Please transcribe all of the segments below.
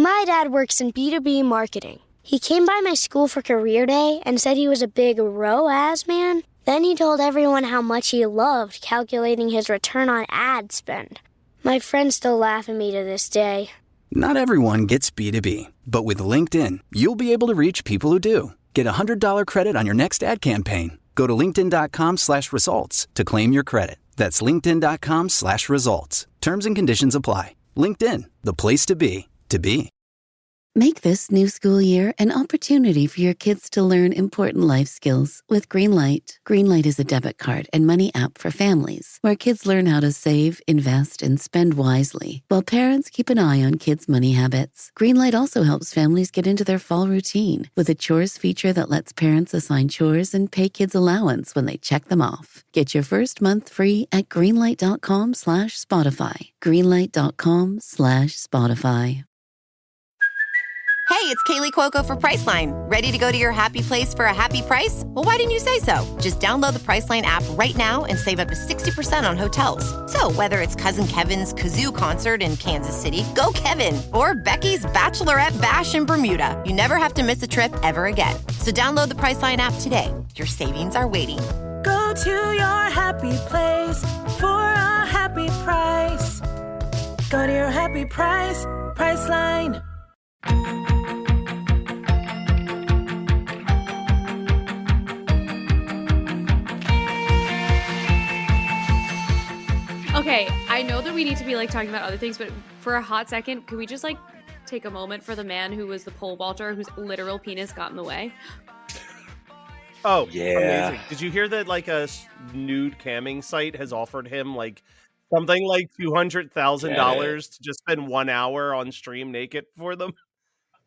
My dad works in B2B marketing. He came by my school for career day and said he was a big ROAS man. Then he told everyone how much he loved calculating his return on ad spend. My friends still laugh at me to this day. Not everyone gets B2B, but with LinkedIn, you'll be able to reach people who do. Get a $100 credit on your next ad campaign. Go to linkedin.com/results to claim your credit. That's linkedin.com/results. Terms and conditions apply. LinkedIn, the place to be, to be. Make this new school year an opportunity for your kids to learn important life skills with Greenlight. Greenlight is a debit card and money app for families where kids learn how to save, invest, and spend wisely, while parents keep an eye on kids' money habits. Greenlight also helps families get into their fall routine with a chores feature that lets parents assign chores and pay kids allowance when they check them off. Get your first month free at greenlight.com/Spotify. Greenlight.com/Spotify. Hey, it's Kaylee Cuoco for Priceline. Ready to go to your happy place for a happy price? Well, why didn't you say so? Just download the Priceline app right now and save up to 60% on hotels. So whether it's Cousin Kevin's Kazoo Concert in Kansas City, go Kevin, or Becky's Bachelorette Bash in Bermuda, you never have to miss a trip ever again. So download the Priceline app today. Your savings are waiting. Go to your happy place for a happy price. Go to your happy price, Priceline. Okay, I know that we need to be like talking about other things, but for a hot second, could we just like take a moment for the man who was the pole vaulter whose literal penis got in the way? Oh, Yeah. amazing. Did you hear that like a nude camming site has offered him like something like Get it. $200,000 to just spend 1 hour on stream naked for them?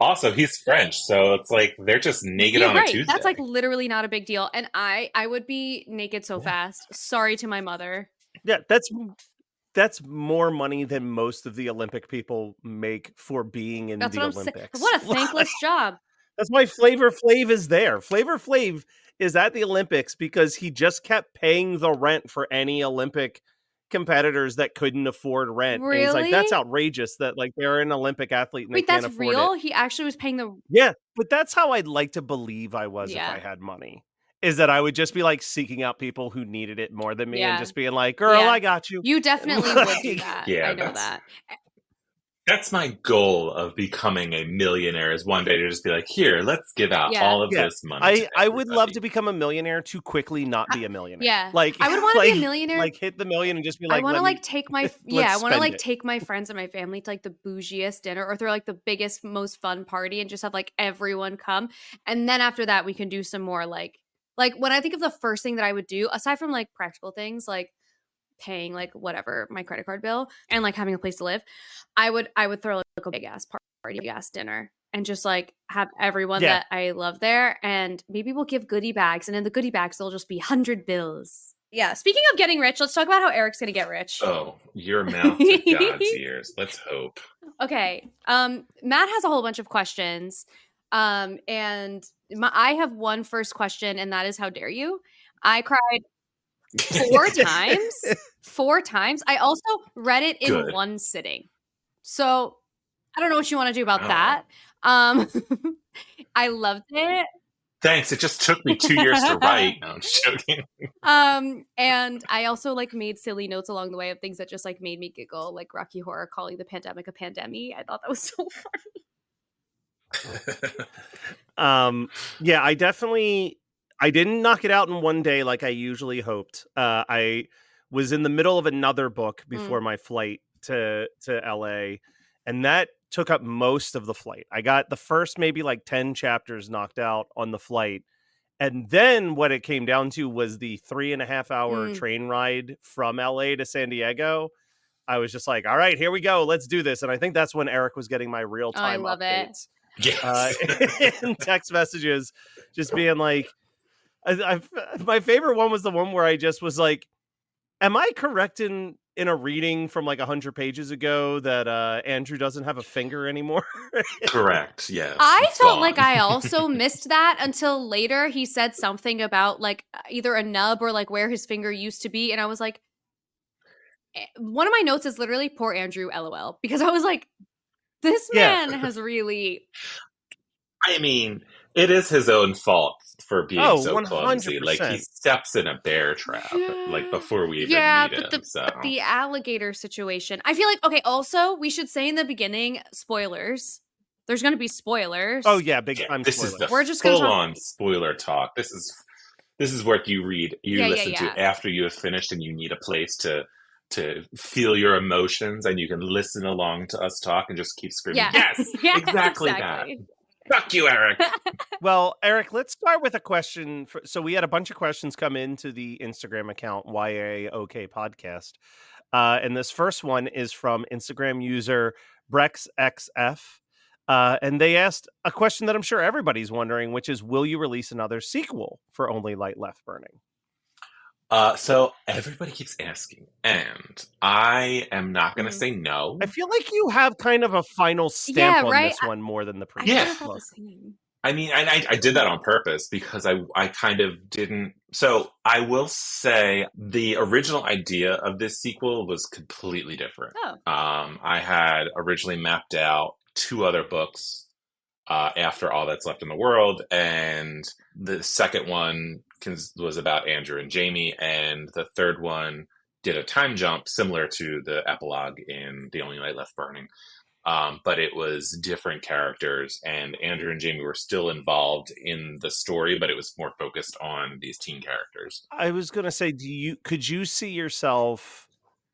Also, he's French, so it's like they're just naked Yeah, on a right. Tuesday. That's like literally not a big deal. And I would be naked so fast. Sorry to my mother. Yeah, that's more money than most of the Olympic people make for being in That's the what I'm saying. Olympics. What a thankless job. That's why Flavor Flav is there. Flavor Flav is at the Olympics because he just kept paying the rent for any Olympic competitors that couldn't afford rent. And he's like, that's Really? outrageous that like they're an Olympic athlete and they Wait, can't that's afford real? it. He actually was paying the Yeah, but that's how I'd like to believe I was if I Yeah. had money. Is that I would just be like seeking out people who needed it more than me and Yeah. just being like, girl, Yeah. I got you. You definitely would do Like, that. Yeah, I know that's that. that's my goal of becoming a millionaire is one day to just be like, here, let's give out Yeah. all of yeah, this money to I would love to everybody. become a millionaire to quickly not I, be a millionaire. yeah. Like, I would want to be a like, millionaire. like hit the million and just be I like, want to let me, like take my I let's want to spend like it. take my friends and my family to like the bougiest dinner or throw like the biggest most fun party and just have like everyone come, and then after that we can do some more like when I think of the first thing that I would do aside from like practical things like paying like whatever my credit card bill and like having a place to live, I would throw like a big ass party, big ass dinner, and just like have everyone Yeah, that I love there, and maybe we'll give goodie bags, and in the goodie bags there'll just be 100 bills. Yeah. Speaking of getting rich, let's talk about how Eric's gonna get rich. Oh, your mouth to God's ears. Let's hope. Okay. Matt has a whole bunch of questions. And I have one first question, and that is, how dare you? I cried 4 times. 4 times. I also read it in Good. one sitting. So I don't know what you want to do about Oh. that. I loved it. Thanks. It just took me 2 years to write. No, I'm just joking. And I also like made silly notes along the way of things that just like made me giggle, like Rocky Horror calling the pandemic a pandemic. I thought that was so funny. Yeah, I didn't knock it out in one day like I usually hoped. I was in the middle of another book before my flight to LA, and that took up most of the flight. I got the first maybe like 10 chapters knocked out on the flight. And then what it came down to was the 3.5 hour train ride from LA to San Diego. I was just like, all right, here we go. Let's do this. And I think that's when Eric was getting my real Oh, I time love it. updates Yes. in text messages, just being like, my favorite one was the one where I just was like, am I correct in a reading from like 100 pages ago that Andrew doesn't have a finger anymore? Correct. Yes. I It's felt gone. like I also missed that until later he said something about like either a nub or like where his finger used to be. And I was like, one of my notes is literally poor Andrew, LOL, because I was like, This man has really... I mean, it is his own fault for being so 100%. clumsy. Like, he steps in a bear trap, like, before we even meet him. But the alligator situation, I feel like, okay, also, we should say in the beginning, spoilers. There's going to be spoilers. Oh, yeah, big time this spoilers. Is the We're just full-on spoiler talk. This is what you read, listen to yeah. after you have finished, and you need a place to feel your emotions, and you can listen along to us talk and just keep screaming, yes, exactly that. Fuck you, Erik. Well, Erik, let's start with a question. So we had a bunch of questions come into the Instagram account, YAOK Podcast. And this first one is from Instagram user BrexXF. And they asked a question that I'm sure everybody's wondering, which is, will you release another sequel for Only Light Left Burning? So everybody keeps asking, and I am not going to say no. I feel like you have kind of a final stamp on this one more than the previous book. I mean, I did that on purpose because I kind of didn't. So I will say the original idea of this sequel was completely different. I had originally mapped out 2 other books after All That's Left in the World, and the second one was about Andrew and Jamie, and the third one did a time jump similar to the epilogue in The Only Light Left Burning. But it was different characters, and Andrew and Jamie were still involved in the story, but it was more focused on these teen characters. I was going to say, could you see yourself,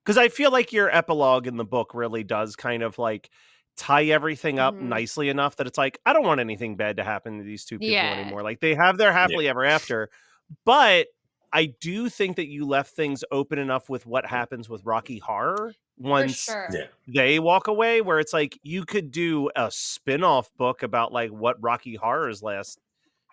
because I feel like your epilogue in the book really does kind of like tie everything up nicely enough that it's like, I don't want anything bad to happen to these two people anymore. Like, they have their happily ever after, but I do think that you left things open enough with what happens with Rocky Horror once they walk away, where it's like you could do a spin-off book about like what Rocky Horror's last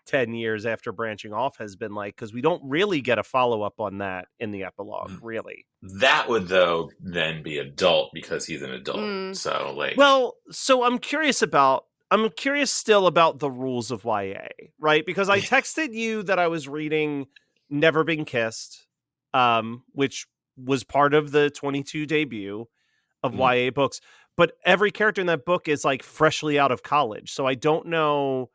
10 years after branching off has been like, because we don't really get a follow-up on that in the epilogue, really. That would, though, then be adult because he's an adult. So, like, well, so I'm curious still about the rules of YA, right? Because I texted you that I was reading Never Been Kissed, which was part of the 22 debut of YA books, but every character in that book is like freshly out of college. So I don't know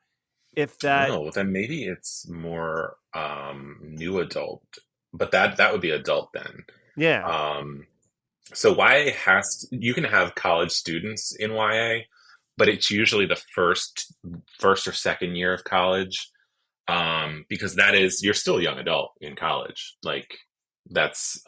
if that... No, then maybe it's more new adult, but that would be adult then. Yeah. So YA you can have college students in YA, but it's usually the first or second year of college, because you're still a young adult in college. Like, that's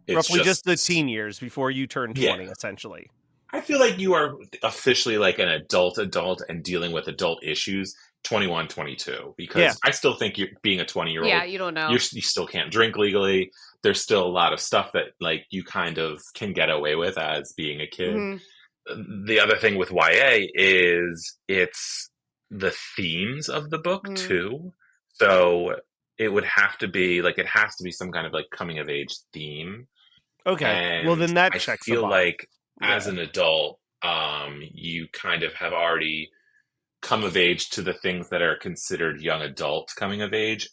it's roughly just the teen years before you turn 20, essentially. I feel like you are officially like an adult and dealing with adult issues 21, 22, because I still think you're being a 20-year-old. You don't know. You still can't drink legally. There's still a lot of stuff that like you kind of can get away with as being a kid. The other thing with YA is it's the themes of the book too. So it would have to be like, it has to be some kind of like coming of age theme. Okay. And well, then that I checks feel the box. like as an adult, you kind of have already come of age to the things that are considered young adult coming of age.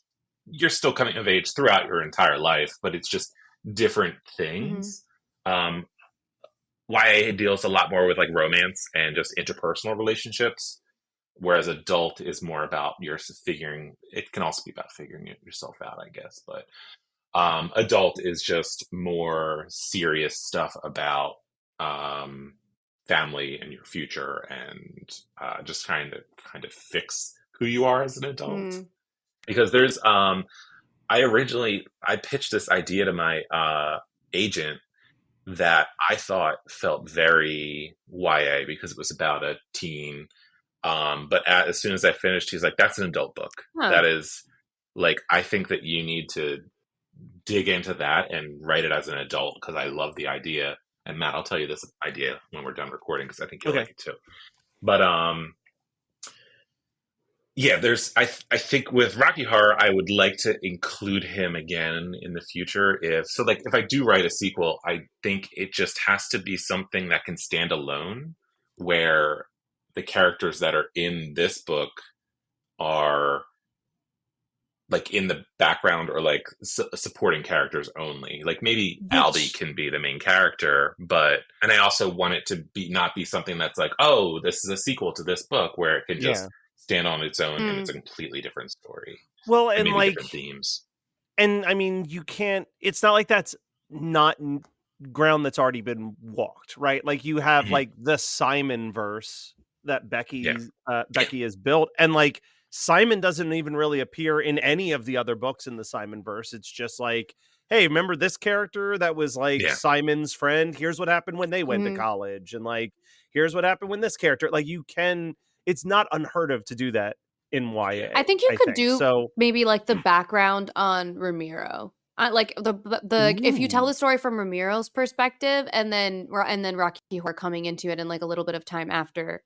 You're still coming of age throughout your entire life, but it's just different things. YA deals a lot more with like romance and just interpersonal relationships, whereas adult is more about it can also be about figuring it yourself out, I guess. But adult is just more serious stuff about family and your future, and just kind of fix who you are as an adult. Because there's I pitched this idea to my agent that I thought felt very YA because it was about a teen. But as soon as I finished, he's like, that's an adult book. That is like, I think that you need to dig into that and write it as an adult, because I love the idea. And Matt, I'll tell you this idea when we're done recording, because I think you'll like it too. But I think with Rocky Horror, I would like to include him again in the future. If I do write a sequel, I think it just has to be something that can stand alone, where the characters that are in this book are like in the background or like supporting characters only. Like maybe Aldi can be the main character, and I also want it to be not be something that's like, oh, this is a sequel to this book, where it can just stand on its own and it's a completely different story. Well, and maybe like different themes. And I mean, you can't. It's not like that's not ground that's already been walked, right? Like you have like the Simon verse that Becky has built, and like Simon doesn't even really appear in any of the other books in the Simon verse. It's just like, hey, remember this character that was like Simon's friend? Here's what happened when they went to college, and like here's what happened when this character. Like you can. It's not unheard of to do that in YA. I think you could do maybe like the background on Ramiro. Like the if you tell the story from Ramiro's perspective, and then Rocky Horror coming into it in like a little bit of time after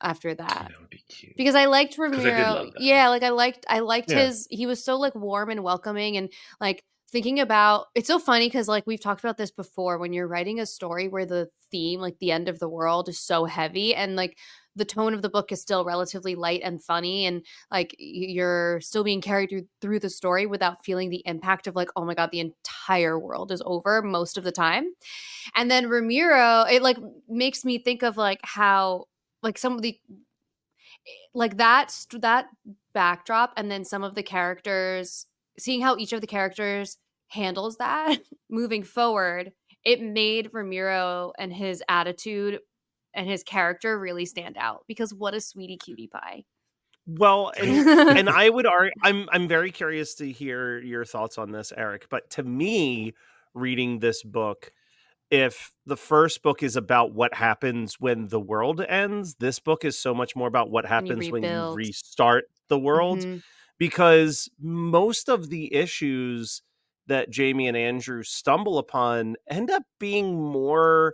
that. That would be cute. Because I liked Ramiro. Yeah, like I liked his. He was so like warm and welcoming, and like thinking about. It's so funny because like we've talked about this before. When you're writing a story where the theme, like the end of the world, is so heavy, and like the tone of the book is still relatively light and funny, and like you're still being carried through the story without feeling the impact of like, oh my god, the entire world is over most of the time. And then Ramiro, it like makes me think of like how like some of the like that backdrop, and then some of the characters, seeing how each of the characters handles that moving forward, it made Ramiro and his attitude and his character really stand out, because what a sweetie cutie pie. Well, and I would argue, I'm very curious to hear your thoughts on this, Erik. But to me, reading this book, if the first book is about what happens when the world ends, this book is so much more about what happens when you restart the world. Because most of the issues that Jamie and Andrew stumble upon end up being more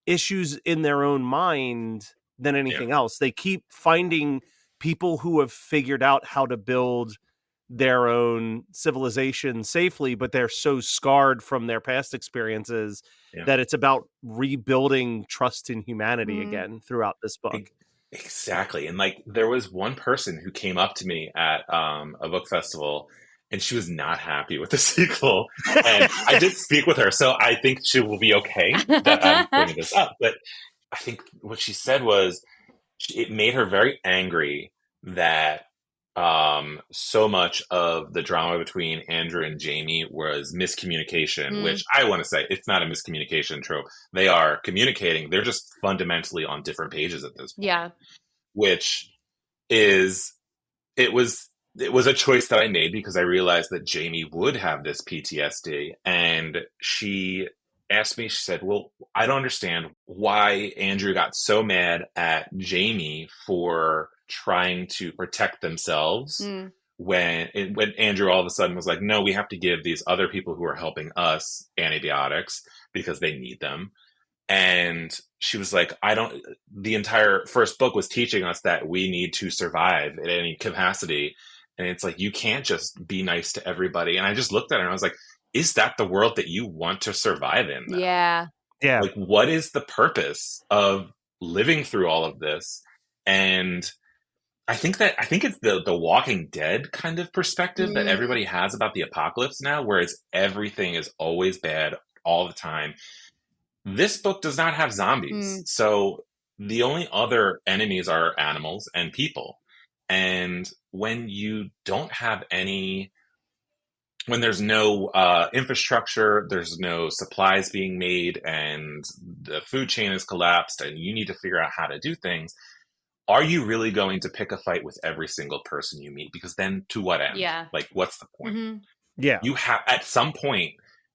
issues in their own mind than anything else. They keep finding people who have figured out how to build their own civilization safely, but they're so scarred from their past experiences that it's about rebuilding trust in humanity again throughout this book. Exactly. And like there was one person who came up to me at a book festival, and she was not happy with the sequel. And I did speak with her, so I think she will be okay that I'm bringing this up. But I think what she said was it made her very angry that so much of the drama between Andrew and Jamie was miscommunication, which I want to say it's not a miscommunication trope. They are communicating. They're just fundamentally on different pages at this point. Yeah. Which is, it was a choice that I made because I realized that Jamie would have this PTSD. And she asked me, she said, well, I don't understand why Andrew got so mad at Jamie for trying to protect themselves when Andrew all of a sudden was like, no, we have to give these other people who are helping us antibiotics because they need them. And she was like, the entire first book was teaching us that we need to survive at any capacity. And it's like, you can't just be nice to everybody. And I just looked at her and I was like, is that the world that you want to survive in? Though? Yeah. Like, what is the purpose of living through all of this? And I think it's the Walking Dead kind of perspective that everybody has about the apocalypse now, where everything is always bad all the time. This book does not have zombies. So the only other enemies are animals and people. And when you don't have when there's no infrastructure, there's no supplies being made, and the food chain is collapsed, and you need to figure out how to do things, are you really going to pick a fight with every single person you meet? Because then to what end? Yeah. Like, what's the point? Yeah. You have, at some point,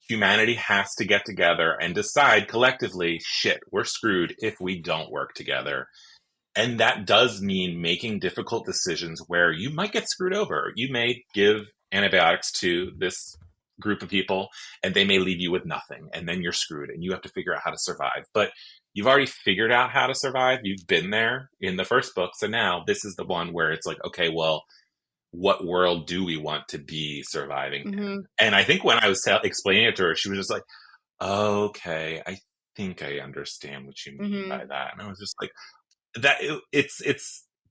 humanity has to get together and decide collectively, shit, we're screwed if we don't work together. And that does mean making difficult decisions where you might get screwed over. You may give antibiotics to this group of people and they may leave you with nothing. And then you're screwed and you have to figure out how to survive. But you've already figured out how to survive. You've been there in the first book. So now this is the one where it's like, okay, well, what world do we want to be surviving in? And I think when I was explaining it to her, she was just like, okay, I think I understand what you mean by that. And I was just like, that it's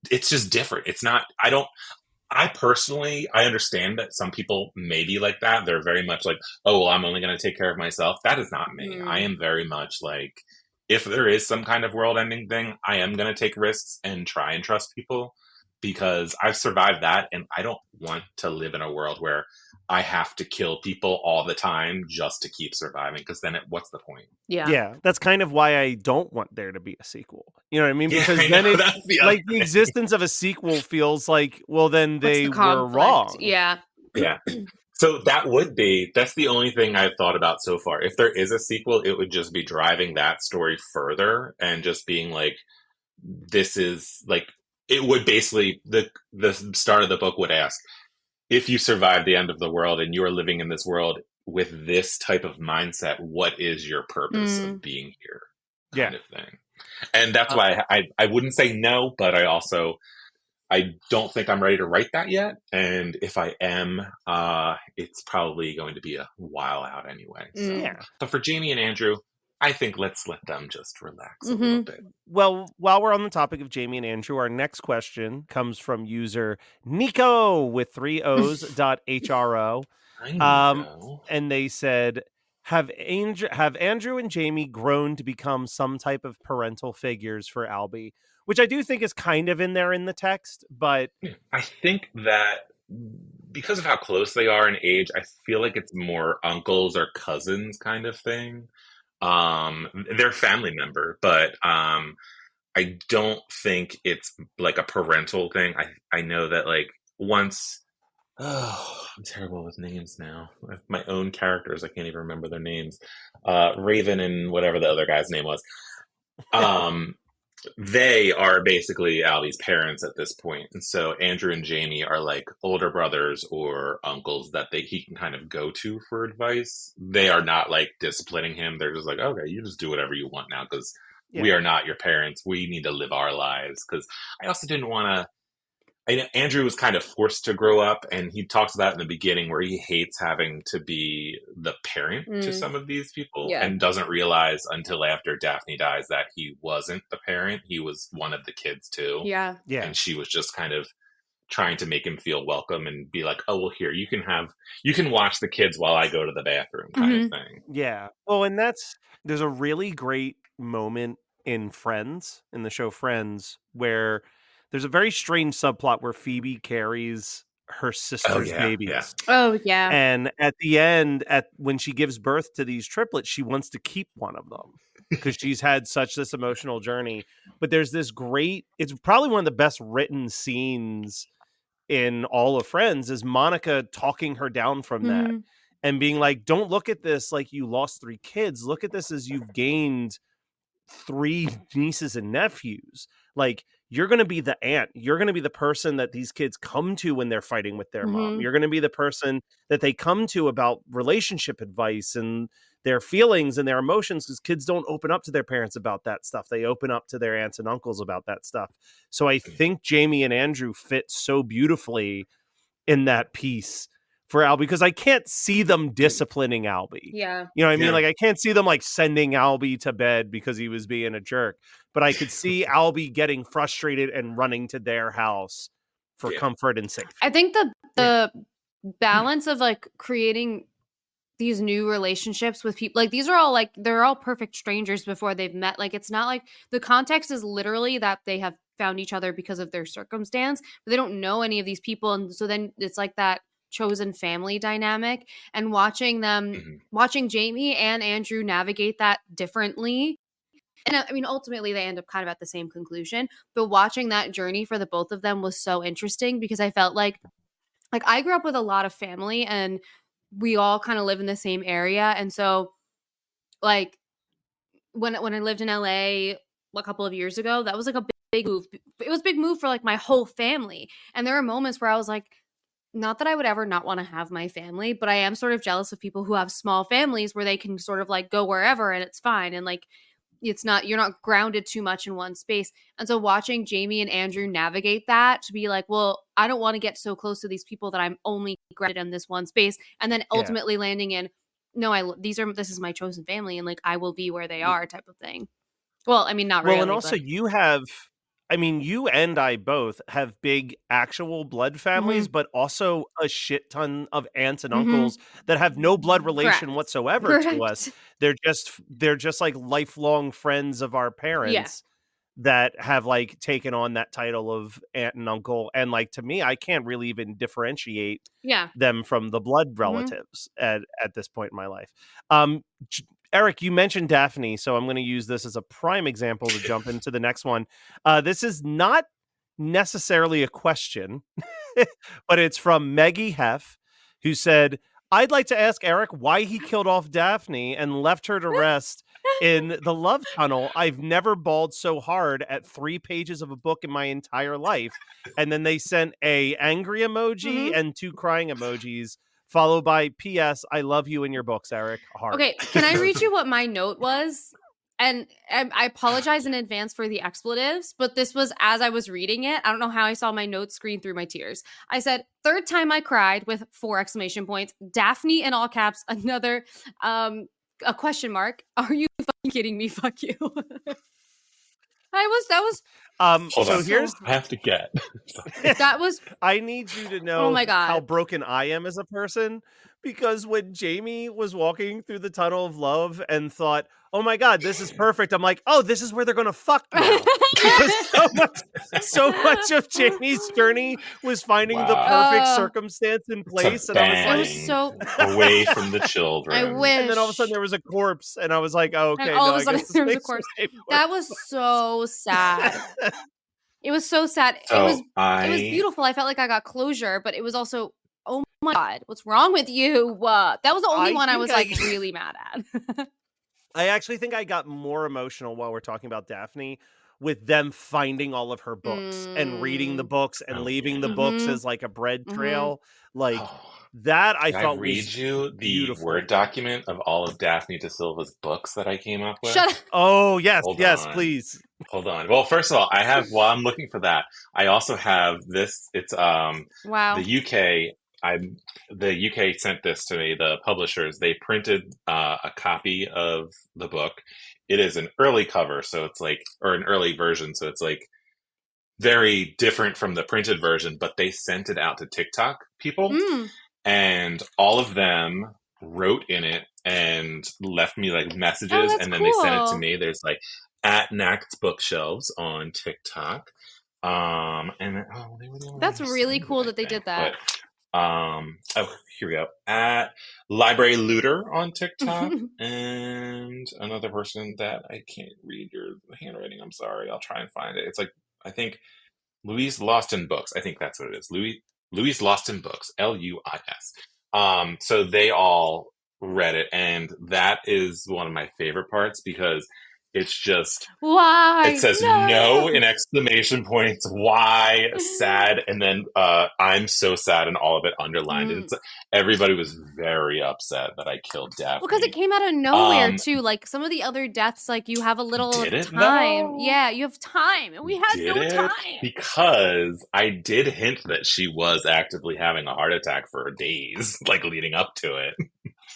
just different. It's not, I personally, I understand that some people may be like that. They're very much like, oh, well, I'm only going to take care of myself. That is not me. I am very much like, if there is some kind of world ending thing, I am going to take risks and try and trust people, because I've survived that. And I don't want to live in a world where I have to kill people all the time just to keep surviving, because then what's the point? Yeah, that's kind of why I don't want there to be a sequel. You know what I mean? Yeah, Because I then know, it, that's the like, other the existence of a sequel feels like, well, then What's they the were conflict? wrong. Yeah. Yeah. So that's the only thing I've thought about so far. If there is a sequel, it would just be driving that story further and just being like, this is like, it would basically, the start of the book would ask, if you survive the end of the world and you are living in this world with this type of mindset, what is your purpose of being here? Kind of thing. And that's why I wouldn't say no, but I don't think I'm ready to write that yet. And if I am, it's probably going to be a while out anyway. So. Yeah. But for Jamie and Andrew, I think let's let them just relax a little bit. Well, while we're on the topic of Jamie and Andrew, our next question comes from user Nico with 3 O's.hro. And they said, have Andrew and Jamie grown to become some type of parental figures for Albie? Which I do think is kind of in there in the text, but I think that because of how close they are in age, I feel like it's more uncles or cousins kind of thing. They're a family member, but I don't think it's like a parental thing. I know that like once, I'm terrible with names now. I have my own characters, I can't even remember their names. Raven and whatever the other guy's name was. They are basically Albie's parents at this point. And so Andrew and Jamie are like older brothers or uncles that he can kind of go to for advice. They are not like disciplining him. They're just like, okay, you just do whatever you want now, because we are not your parents. We need to live our lives. Because I also didn't want to, Andrew was kind of forced to grow up, and he talks about in the beginning where he hates having to be the parent to some of these people and doesn't realize until after Daphne dies that he wasn't the parent. He was one of the kids too. Yeah. And she was just kind of trying to make him feel welcome and be like, oh, well, here, you can watch the kids while I go to the bathroom kind of thing. Yeah. Well, and there's a really great moment in Friends, in the show Friends, where there's a very strange subplot where Phoebe carries her sister's babies. Yeah. Oh, yeah. And at the end, when she gives birth to these triplets, she wants to keep one of them because she's had such this emotional journey. But there's this it's probably one of the best written scenes in all of Friends, is Monica talking her down from that and being like, don't look at this like you lost 3 kids. Look at this as you've gained 3 nieces and nephews. Like, you're going to be the aunt. You're going to be the person that these kids come to when they're fighting with their mom. You're going to be the person that they come to about relationship advice and their feelings and their emotions, because kids don't open up to their parents about that stuff. They open up to their aunts and uncles about that stuff. So I think Jamie and Andrew fit so beautifully in that piece for Albie, because I can't see them disciplining Albie. Yeah. You know what I mean? Like, I can't see them like sending Albie to bed because he was being a jerk, but I could see Albie getting frustrated and running to their house for comfort and safety. I think the balance of like creating these new relationships with people, like these are all like, they're all perfect strangers before they've met. Like, it's not like the context is literally that they have found each other because of their circumstance, but they don't know any of these people. And so then it's like that chosen family dynamic, and watching Jamie and Andrew navigate that differently. And I mean, ultimately they end up kind of at the same conclusion, but watching that journey for the both of them was so interesting, because I felt like I grew up with a lot of family and we all kind of live in the same area. And so like when I lived in LA a couple of years ago, that was like a big move. It was a big move for like my whole family. And there were moments where I was like, not that I would ever not want to have my family, but I am sort of jealous of people who have small families where they can sort of like go wherever and it's fine. And like, you're not grounded too much in one space. And so watching Jamie and Andrew navigate that, to be like, well, I don't want to get so close to these people that I'm only grounded in this one space. And then ultimately landing in, no, this is my chosen family, and like, I will be where they are type of thing. Well, I mean, not really. Well, and also I mean, you and I both have big actual blood families, but also a shit ton of aunts and uncles that have no blood relation whatsoever to us. They're just like lifelong friends of our parents that have like taken on that title of aunt and uncle. And like, to me, I can't really even differentiate them from the blood relatives at this point in my life. Erik, you mentioned Daphne, so I'm going to use this as a prime example to jump into the next one. This is not necessarily a question, but it's from Maggie Heff, who said, I'd like to ask Erik why he killed off Daphne and left her to rest in the love tunnel. I've never bawled so hard at 3 pages of a book in my entire life. And then they sent a angry emoji and 2 crying emojis, followed by P.S. I love you in your books, Erik. Heart. Okay, can I read you what my note was? And I apologize in advance for the expletives, but this was as I was reading it. I don't know how I saw my notes screen through my tears. I said, 3rd time I cried with 4 exclamation points. Daphne in all caps, another a question mark. Are you fucking kidding me? Fuck you. That was here's I have to get. That was I need you to know oh my God. how broken I am as a person, because when Jamie was walking through the tunnel of love and thought, oh my God, this is perfect, I'm like, oh, this is where they're gonna fuck now. Because so much of Jamie's journey was finding the perfect circumstance in place, and I was like, away from the children. I wish. And then all of a sudden there was a corpse, and I was like, oh, okay, and all no, of a sudden there was a corpse. That was so sad. It was so sad. So it was beautiful. I felt like I got closure, but it was also, oh my God, what's wrong with you? That was the only one I was like really mad at. I actually think I got more emotional while we're talking about Daphne with them finding all of her books and reading the books and leaving the books as like a bread trail. Like that I thought read was you the beautiful. Word document of all of Daphne De Silva's books that I came up with? Shut up. Oh, yes, please. Hold on. Well, first of all, I have, while I'm looking for that, I also have this. It's wow. The UK. The UK sent this to me. The publishers, they printed a copy of the book. It is an early cover, so it's like, or an early version, so it's like very different from the printed version. But they sent it out to TikTok people, and all of them wrote in it and left me like messages, and then they sent it to me. There's like at Nacked Bookshelves on TikTok, and that's really cool that they did that. But, here we go. At Library Looter on TikTok, and another person that I can't read your handwriting. I'm sorry. I'll try and find it. It's like, I think Louise Lost in Books. I think that's what it is. Louise Lost in Books. LUIS. So they all read it, and that is one of my favorite parts because it's just why it says no in exclamation points, why sad, and then I'm so sad, and all of it underlined. And everybody was very upset that I killed Daphne. Because it came out of nowhere too. Like some of the other deaths, like you have a little time. Yeah, you have time, and we had no time because I did hint that she was actively having a heart attack for days, like leading up to it.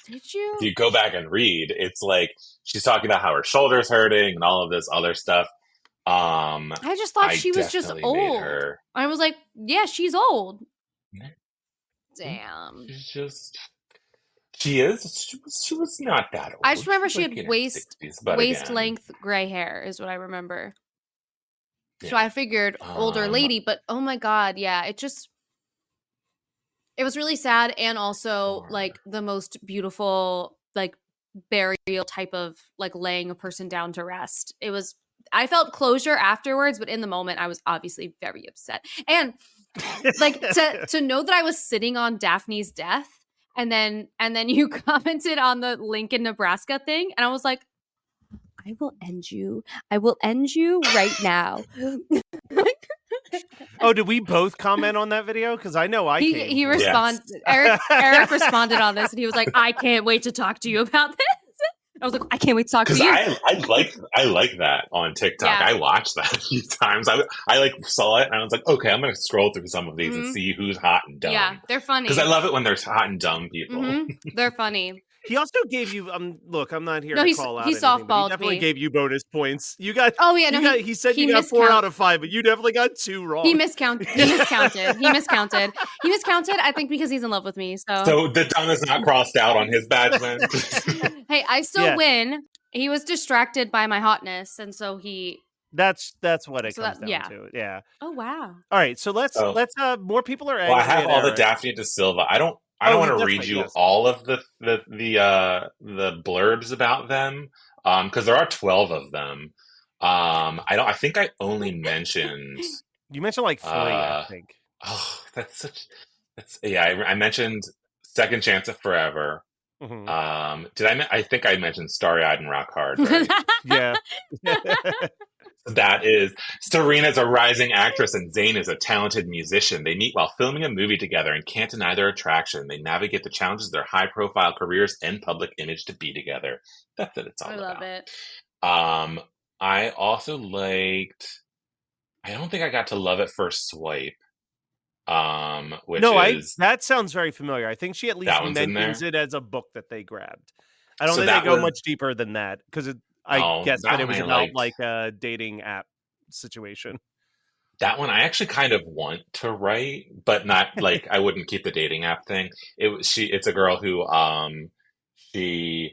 Did you? If you go back and read, it's like she's talking about how her shoulder's hurting and all of this other stuff. I just thought she was just old. I was like, yeah, she's old. Damn. She was not that old. I just remember she like had waist length gray hair is what I remember. Yeah. So I figured older lady, but oh my God, yeah, it was really sad, and also like the most beautiful like burial type of like laying a person down to rest. I felt closure afterwards, but in the moment I was obviously very upset. And like to know that I was sitting on Daphne's death, and then you commented on the Lincoln, Nebraska thing, and I was like, I will end you right now. Oh, did we both comment on that video? Because I know he responded. Yes. Erik responded on this, and he was like, "I can't wait to talk to you about this." I was like, "I can't wait to talk to you." I like that on TikTok. Yeah. I watched that a few times. I like saw it, and I was like, "Okay, I'm going to scroll through some of these and see who's hot and dumb." Yeah, they're funny. Because I love it when there's hot and dumb people. They're funny. He also gave you look, I'm not here No, to he's call out he anything, but he softballed definitely me. gave you bonus points. You got Oh yeah, no, he said you he got 4 out of 5, but you definitely got 2 wrong. He miscounted. He miscounted. I think because he's in love with me. So the tongue is not crossed out on his badge then. Hey, I still win. He was distracted by my hotness, and so he. That's what it comes down to. Yeah. Oh wow. All right, so let's more people are angry. Well, I have at all the Erik. Daphne de Silva. I don't want to read you all of the blurbs about them because there are 12 of them. I think I only mentioned. You mentioned like 3, I think. Oh, I mentioned Second Chance at Forever. Mm-hmm. I think I mentioned Starry Eyed and Rock Hard, right? Yeah. That is, Serena's a rising actress and Zayn is a talented musician. They meet while filming a movie together and can't deny their attraction. They navigate the challenges of their high-profile careers and public image to be together. That's what it's all about. I love it. I also liked. I don't think I got to Love at First Swipe. That sounds very familiar. I think she at least mentions it as a book that they grabbed. I don't think they go much deeper than that because I guess that it was about like a dating app situation. That one I actually kind of want to write, but not like I wouldn't keep the dating app thing. It's a girl who she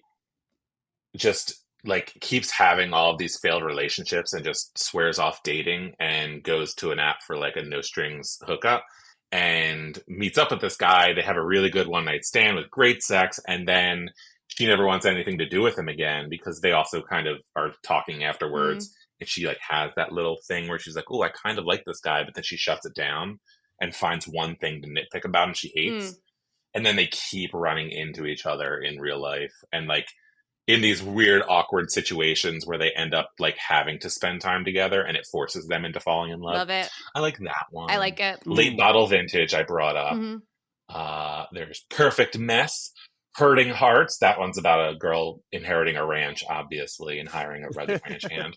just like keeps having all of these failed relationships and just swears off dating and goes to an app for like a no strings hookup and meets up with this guy. They have a really good one night stand with great sex, and then she never wants anything to do with him again because they also kind of are talking afterwards. And she like has that little thing where she's like, oh, I kind of like this guy, but then she shuts it down and finds one thing to nitpick about him she hates. And then they keep running into each other in real life and like in these weird, awkward situations where they end up like having to spend time together and it forces them into falling in love. Love it. I like that one. I like it. Late Bottle Vintage I brought up. There's Perfect Mess. Hurting Hearts, that one's about a girl inheriting a ranch, obviously, and hiring a rugged ranch hand.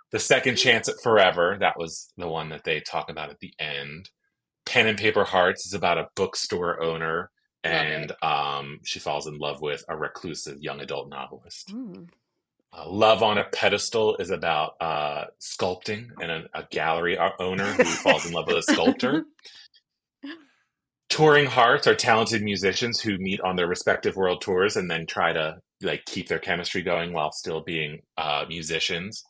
The Second Chance at Forever, that was the one that they talk about at the end. Pen and Paper Hearts is about a bookstore owner, and she falls in love with a reclusive young adult novelist. Love on a Pedestal is about sculpting and a gallery owner who falls in love with a sculptor. Touring Hearts are talented musicians who meet on their respective world tours and then try to like keep their chemistry going while still being musicians.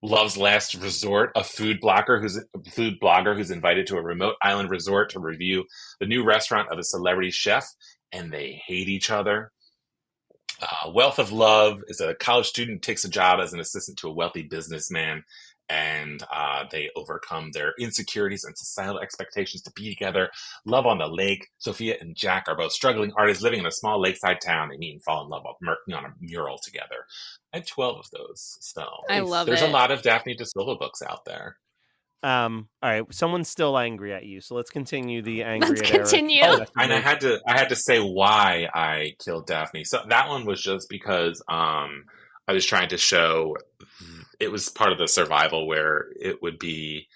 Love's Last Resort, a food blogger who's invited to a remote island resort to review the new restaurant of a celebrity chef, and they hate each other. Wealth of Love is a college student who takes a job as an assistant to a wealthy businessman, and they overcome their insecurities and societal expectations to be together. Love on the Lake. Sophia and Jack are both struggling artists living in a small lakeside town. They meet and fall in love while working on a mural together. I have 12 of those. So I love there's a lot of Daphne de Silva books out there. All right, someone's still angry at you, so let's continue the angry. Let's continue. Oh, and I had to say why I killed Daphne. So that one was just because I was trying to show it was part of the survival where it would be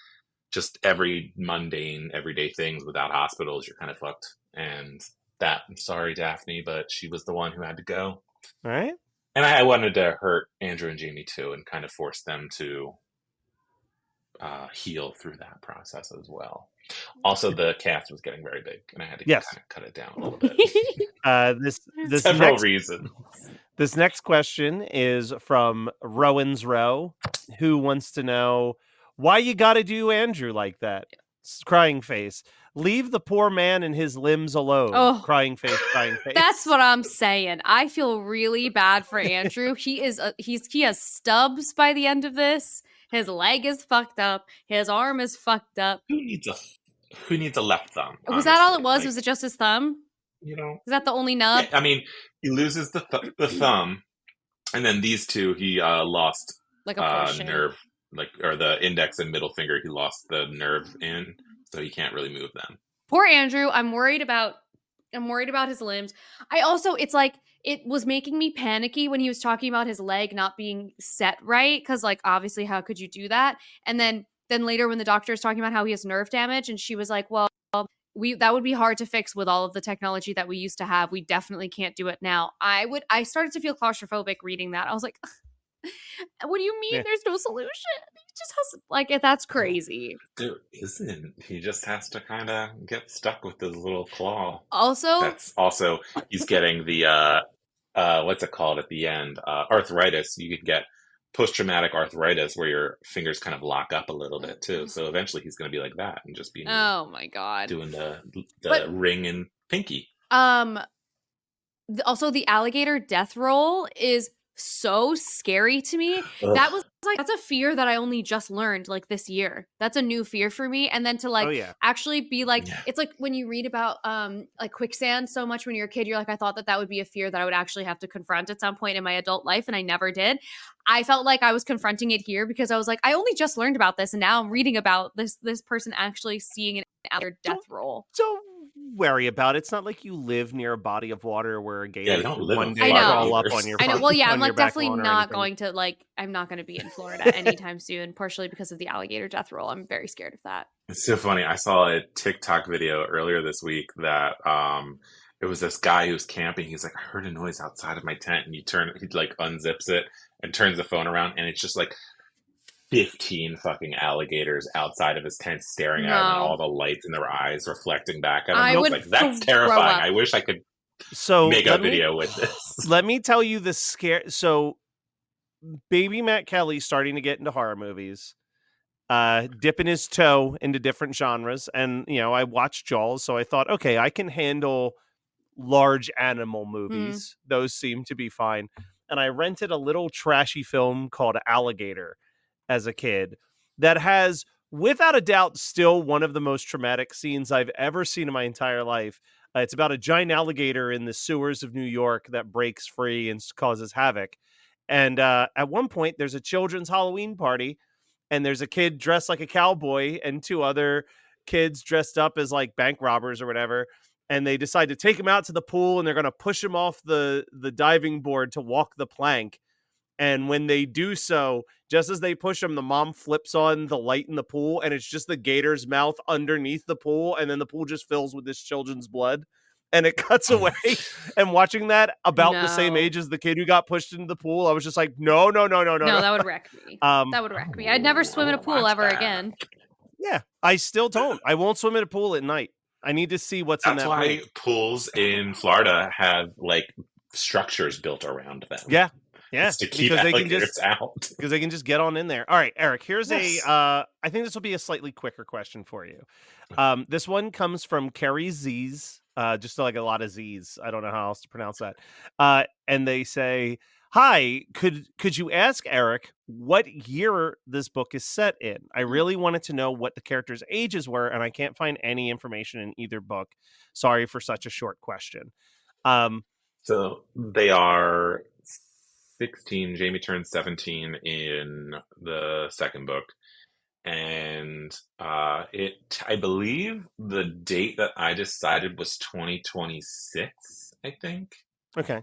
just every mundane, everyday things without hospitals. You're kind of fucked. And that, I'm sorry, Daphne, but she was the one who had to go. All right. And I wanted to hurt Andrew and Jamie too, and kind of force them to heal through that process as well. Also, the cast was getting very big, and I had to kind of cut it down a little bit. This several reasons. This next question is from Rowan's Row, who wants to know why you got to do Andrew like that. Crying face. Leave the poor man and his limbs alone. Oh, crying face, crying face. That's what I'm saying. I feel really bad for Andrew. He has stubs by the end of this. His leg is fucked up. His arm is fucked up. Who needs a left thumb? Was honestly? That all it was? Like, was it just his thumb? You know, is that the only nub? I mean, he loses the thumb, and then these two he lost like a nerve, or the index and middle finger. He lost the nerve in, so he can't really move them. Poor Andrew. I'm worried about his limbs. It's like it was making me panicky when he was talking about his leg not being set right, because like obviously how could you do that? And then later when the doctor is talking about how he has nerve damage, and she was like, well, that would be hard to fix with all of the technology that we used to have. We definitely can't do it now. I started to feel claustrophobic reading that. I was like, what do you mean there's no solution? He just has like, that's crazy. There isn't. He just has to kind of get stuck with his little claw. Also, He's getting the what's it called at the end? Arthritis. You could get post-traumatic arthritis where your fingers kind of lock up a little bit too. So eventually he's going to be like that and just be oh my God, doing the ring and pinky. Also, the alligator death roll is so scary to me. Ugh. That was like, that's a fear that I only just learned like this year. That's a new fear for me. And then to like actually be like, it's like when you read about like quicksand so much when you're a kid, you're like, I thought that would be a fear that I would actually have to confront at some point in my adult life. And I never did. I felt like I was confronting it here because I was like, I only just learned about this. And now I'm reading about this person actually seeing an alligator death roll. So worry about it. It's not like you live near a body of water where a gator one day crawl up on your I know. Well, yeah, I'm like definitely not going to like, I'm not going to be in Florida anytime soon, partially because of the alligator death roll. I'm very scared of that. It's so funny. I saw a TikTok video earlier this week that it was this guy who was camping. He's like, I heard a noise outside of my tent, and he like unzips it and turns the phone around, and it's just like 15 fucking alligators outside of his tent staring at him, and all the lights in their eyes reflecting back at him. I was like, that's terrifying. I wish I could make a video with this. Let me tell you the scare. So baby Matt Kelly's starting to get into horror movies, dipping his toe into different genres. And, you know, I watched Jaws, so I thought, okay, I can handle large animal movies. Those seem to be fine. And I rented a little trashy film called Alligator as a kid that has, without a doubt, still one of the most traumatic scenes I've ever seen in my entire life. It's about a giant alligator in the sewers of New York that breaks free and causes havoc. And at one point, there's a children's Halloween party, and there's a kid dressed like a cowboy and two other kids dressed up as like bank robbers or whatever. And they decide to take him out to the pool, and they're going to push him off the diving board to walk the plank. And when they do so, just as they push him, the mom flips on the light in the pool, and it's just the gator's mouth underneath the pool. And then the pool just fills with this children's blood. And it cuts away. And watching that about the same age as the kid who got pushed into the pool, I was just like, no. No, that would wreck me. That would wreck me. I'd never swim in a pool ever again. Yeah, I still don't. I won't swim in a pool at night. I need to see what's in that pool. That's why pools in Florida have like structures built around them. Yeah. To keep alligators out. Because they can just get on in there. All right, Eric, here's I think this will be a slightly quicker question for you. This one comes from Carrie Z's, just like a lot of Z's. I don't know how else to pronounce that. And they say, hi, could you ask Eric what year this book is set in? I really wanted to know what the characters' ages were, and I can't find any information in either book. Sorry for such a short question. So they are 16. Jamie turned 17 in the second book. And I believe the date that I decided was 2026, I think. Okay.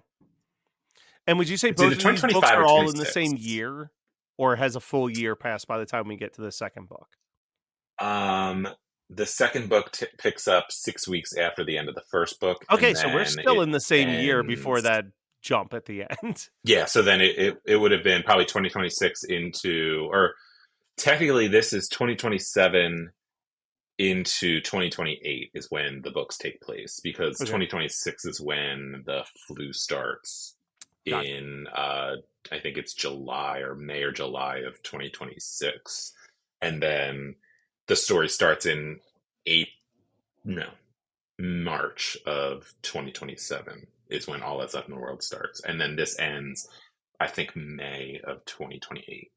And would you say both of these books are all in the same year, or has a full year passed by the time we get to the second book? The second book picks up 6 weeks after the end of the first book. Okay, so we're still in the same year before that jump at the end. Yeah, so then it would have been probably 2026 into, or technically this is 2027 into 2028 is when the books take place, because 2026 is when the flu starts in I think it's July or May or July of 2026, and then the story starts in March of 2027 is when All That's Left in the World starts, and then this ends I think May of 2028.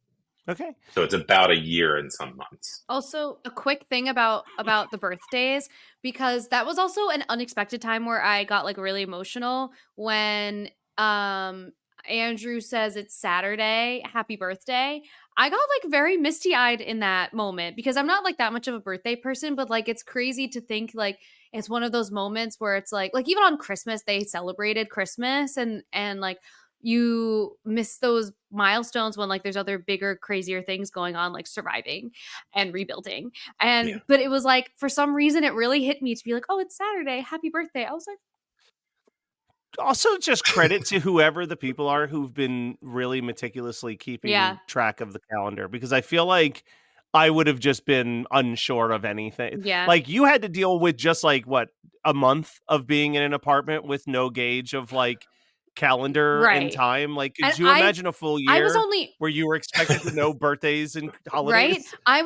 Okay. So it's about a year and some months. Also, a quick thing about the birthdays, because that was also an unexpected time where I got like really emotional when Andrew says it's Saturday, happy birthday. I got like very misty-eyed in that moment, because I'm not like that much of a birthday person, but like it's crazy to think like it's one of those moments where it's like even on Christmas they celebrated Christmas and like you miss those milestones when like there's other bigger, crazier things going on, like surviving and rebuilding. And but it was like, for some reason it really hit me to be like, oh, it's Saturday, happy birthday. I was like, also just credit to whoever the people are who've been really meticulously keeping track of the calendar, because I feel like I would have just been unsure of anything. Yeah. Like, you had to deal with just like what, a month of being in an apartment with no gauge of like calendar and time. Like, could you imagine a full year where you were expected to know birthdays and holidays? Right.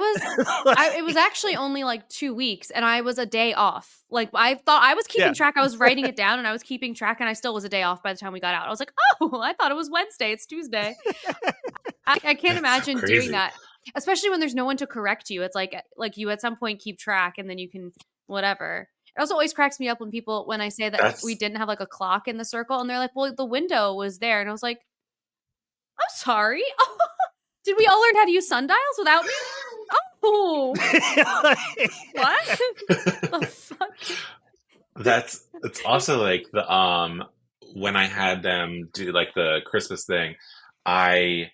It was actually only like 2 weeks, and I was a day off. Like, I thought I was keeping track. I was writing it down and I was keeping track, and I still was a day off by the time we got out. I was like, oh, I thought it was Wednesday. It's Tuesday. I can't imagine doing that, especially when there's no one to correct you. It's like you at some point keep track, and then you can whatever. It also always cracks me up when I say that we didn't have like a clock in the circle, and they're like, well, the window was there. And I was like, I'm sorry. Did we all learn how to use sundials without me? Oh, what? The fuck? It's also like the when I had them do like the Christmas thing, I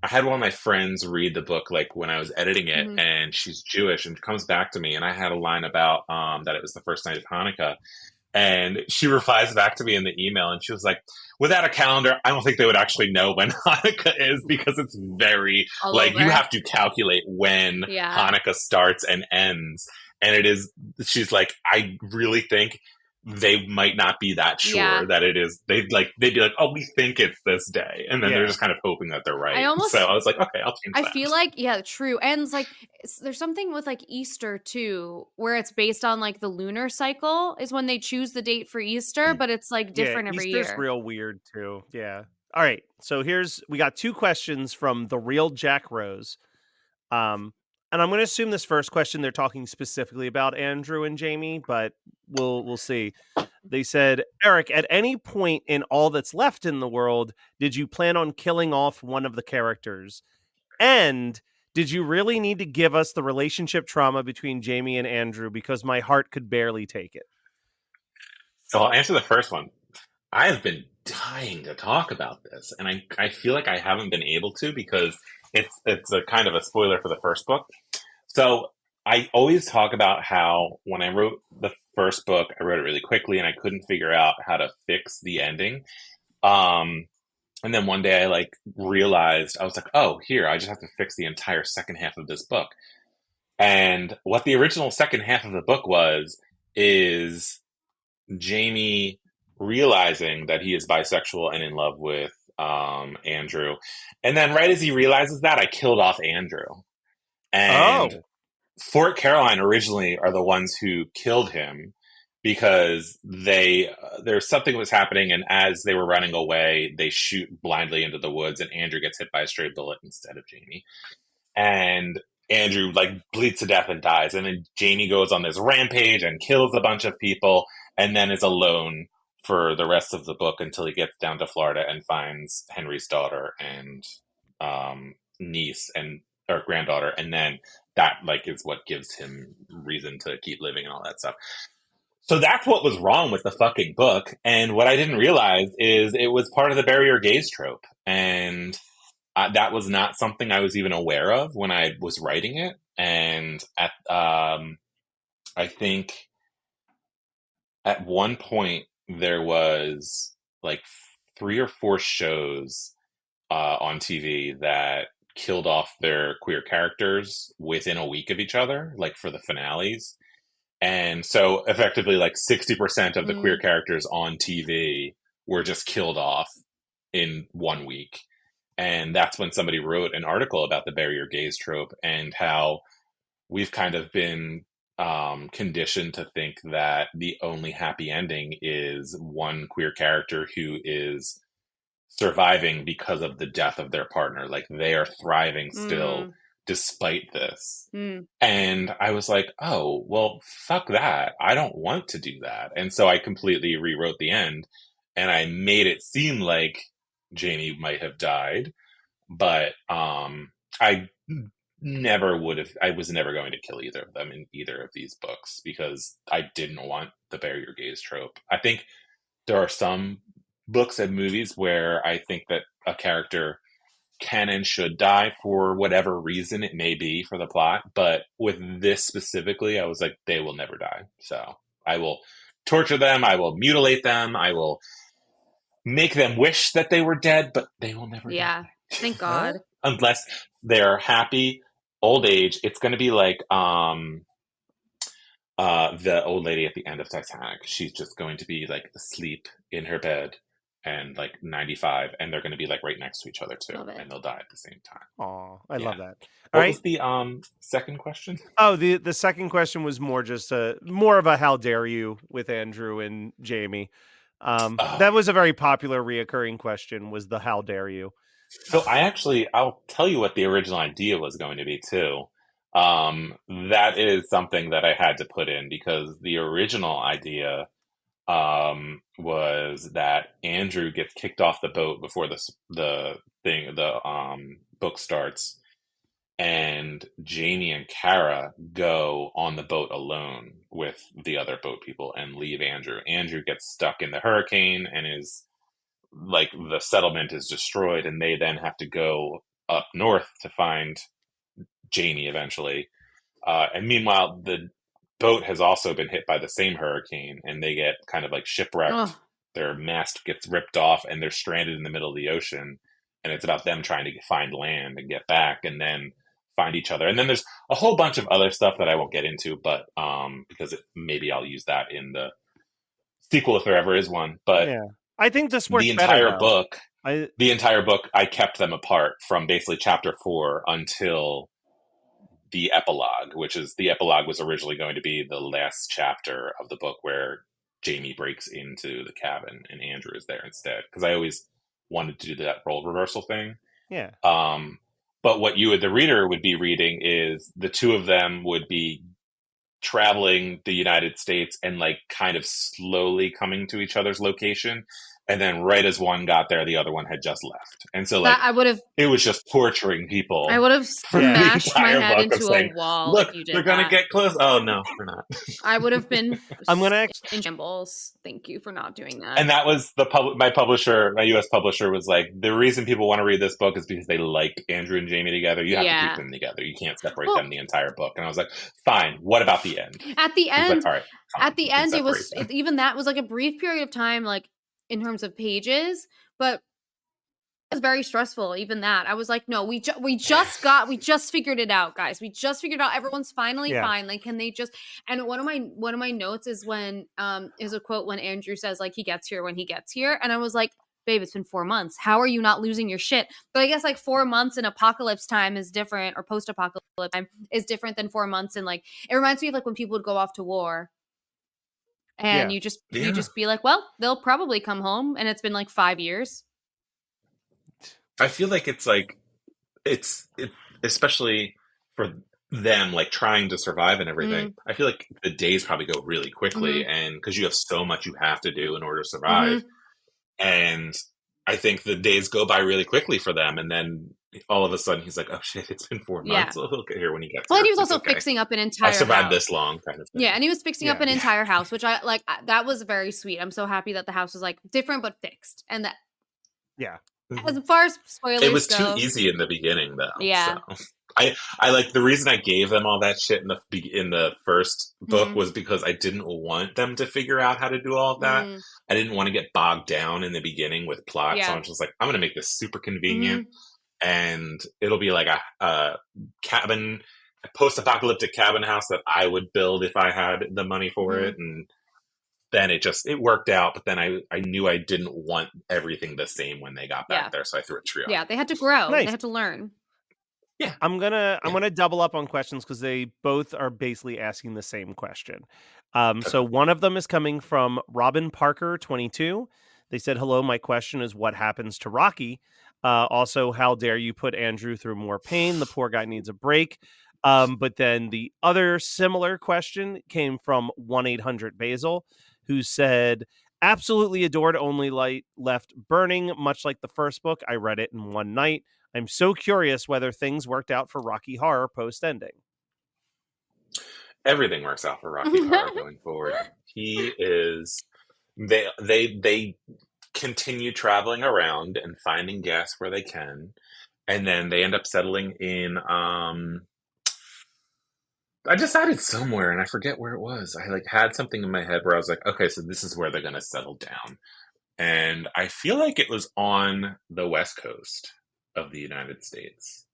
had one of my friends read the book like when I was editing it, and she's Jewish, and comes back to me, and I had a line about that it was the first night of Hanukkah, and she replies back to me in the email, and she was like, without a calendar, I don't think they would actually know when Hanukkah is, because it's very you have to calculate when Hanukkah starts and ends, and it is. She's like, I really think they might not be that sure that it is. They'd be like, oh, we think it's this day, and then they're just kind of hoping that they're right. So I was like, okay, I'll change that. I feel like true, and it's like there's something with like Easter too, where it's based on like the lunar cycle is when they choose the date for Easter, but it's like different every year. Easter's real weird too. Yeah. All right, so we got 2 questions from the real Jack Rose. And I'm going to assume this first question they're talking specifically about Andrew and Jamie, but we'll see. They said, Erik, at any point in All That's Left in the World, did you plan on killing off one of the characters? And did you really need to give us the relationship trauma between Jamie and Andrew, because my heart could barely take it? So I'll answer the first one. I have been dying to talk about this, and I feel like I haven't been able to, because it's a kind of a spoiler for the first book. So I always talk about how when I wrote the first book, I wrote it really quickly, and I couldn't figure out how to fix the ending. And then one day I realized, I was like, oh, here, I just have to fix the entire second half of this book. And what the original second half of the book is Jamie realizing that he is bisexual and in love with Andrew. And then right as he realizes that, I killed off Andrew. And Fort Caroline originally are the ones who killed him, because there's something was happening, and as they were running away, they shoot blindly into the woods, and Andrew gets hit by a stray bullet instead of Jamie. And Andrew bleeds to death and dies. And then Jamie goes on this rampage and kills a bunch of people, and then is alone for the rest of the book until he gets down to Florida and finds Henry's daughter and niece or granddaughter, and then that is what gives him reason to keep living and all that stuff. So that's what was wrong with the fucking book, and what I didn't realize is it was part of the bury your gays trope, and that was not something I was even aware of when I was writing it. And I think at one point there was 3 or 4 shows on TV that killed off their queer characters within a week of each other, for the finales. And so effectively 60% of the queer characters on TV were just killed off in 1 week. And that's when somebody wrote an article about the bury your gays trope, and how we've kind of been conditioned to think that the only happy ending is one queer character who is surviving because of the death of their partner. They are thriving still despite this. And I was like, oh, well, fuck that. I don't want to do that. And so I completely rewrote the end, and I made it seem like Jamie might have died, but I was never going to kill either of them in either of these books, because I didn't want the bury your gays trope. I think there are some books and movies where I think that a character can and should die for whatever reason it may be for the plot. But with this specifically, I was like, they will never die. So I will torture them. I will mutilate them. I will make them wish that they were dead, but they will never die. Thank God. Unless they're happy old age. It's going to be like the old lady at the end of Titanic. She's just going to be like asleep in her bed and like 95, and they're going to be like right next to each other too, and they'll die at the same time. Oh, I love that. What was the second question? Oh, the second question was more just more of a how dare you with Andrew and Jamie. That was a very popular reoccurring question, was the how dare you. So I'll tell you what the original idea was going to be too. That is something that I had to put in because the original idea was that Andrew gets kicked off the boat before the book starts, and Jamie and Kara go on the boat alone with the other boat people and leave Andrew. Andrew gets stuck in the hurricane and is like, the settlement is destroyed, and they then have to go up north to find Jamie eventually. And meanwhile, the boat has also been hit by the same hurricane, and they get kind of like shipwrecked. Oh. Their mast gets ripped off, and they're stranded in the middle of the ocean. And it's about them trying to find land and get back, and then find each other. And then there's a whole bunch of other stuff that I won't get into, but because maybe I'll use that in the sequel if there ever is one. But yeah, I think this works the entire better, book. The entire book, I kept them apart from basically chapter 4 until the epilogue, which is the epilogue was originally going to be the last chapter of the book where Jamie breaks into the cabin and Andrew is there instead. Because I always wanted to do that role reversal thing. Yeah. But what the reader would be reading is the two of them would be traveling the United States and like kind of slowly coming to each other's location. And then right as one got there, the other one had just left. And so like it was just torturing people. I would have smashed my head into a wall. Look, if you did they're going to get close. Oh, no, we're not. I would have been in shambles. Thank you for not doing that. And that was my publisher, my US publisher was like, the reason people want to read this book is because they like Andrew and Jamie together. You have to keep them together. You can't separate them the entire book. And I was like, fine, what about the end? At the end, like, all right, at the end, it was even that was like a brief period of time, like in terms of pages, but it was very stressful. Even that, I was like, no, we just figured it out, guys. We just figured out everyone's finally fine. Like, can they just? And one of my notes is when is a quote when Andrew says like he gets here when he gets here, and I was like, babe, it's been 4 months. How are you not losing your shit? But I guess like 4 months in apocalypse time is different, or post-apocalypse time is different than 4 months in like. It reminds me of like when people would go off to war. And you just be like, well, they'll probably come home, and it's been like 5 years. I feel like it's like especially for them, like trying to survive and everything. I feel like the days probably go really quickly, and because you have so much you have to do in order to survive, and I think the days go by really quickly for them, and then all of a sudden he's like, oh shit, it's been 4 months. So he'll get here when he gets here. And he was also fixing up an entire I survived house. this long kind of thing. Yeah, and he was fixing up an entire house, which I like. That was very sweet. I'm so happy that the house was like different but fixed, and that as far as spoilers it was go, too easy in the beginning though. Yeah. So. I like the reason I gave them all that shit in the first book was because I didn't want them to figure out how to do all of that. I didn't want to get bogged down in the beginning with plot. So I'm just like, I'm going to make this super convenient, and it'll be like a post-apocalyptic cabin house that I would build if I had the money for it. And then it worked out. But then I knew I didn't want everything the same when they got back there. So I threw a trio. Yeah, they had to grow. Nice. They had to learn. Yeah, I'm gonna double up on questions because they both are basically asking the same question. So one of them is coming from Robin Parker 22. They said, "Hello, my question is what happens to Rocky? Also, how dare you put Andrew through more pain? The poor guy needs a break." But then the other similar question came from 1-800-BASIL, who said, "Absolutely adored Only Light Left Burning, much like the first book. I read it in one night. I'm so curious whether things worked out for Rocky Horror post-ending." Everything works out for Rocky Horror going forward. He is. They continue traveling around and finding gas where they can. And then they end up settling in, I decided somewhere and I forget where it was. I like had something in my head where I was like, okay, so this is where they're going to settle down. And I feel like it was on the West Coast of the United States.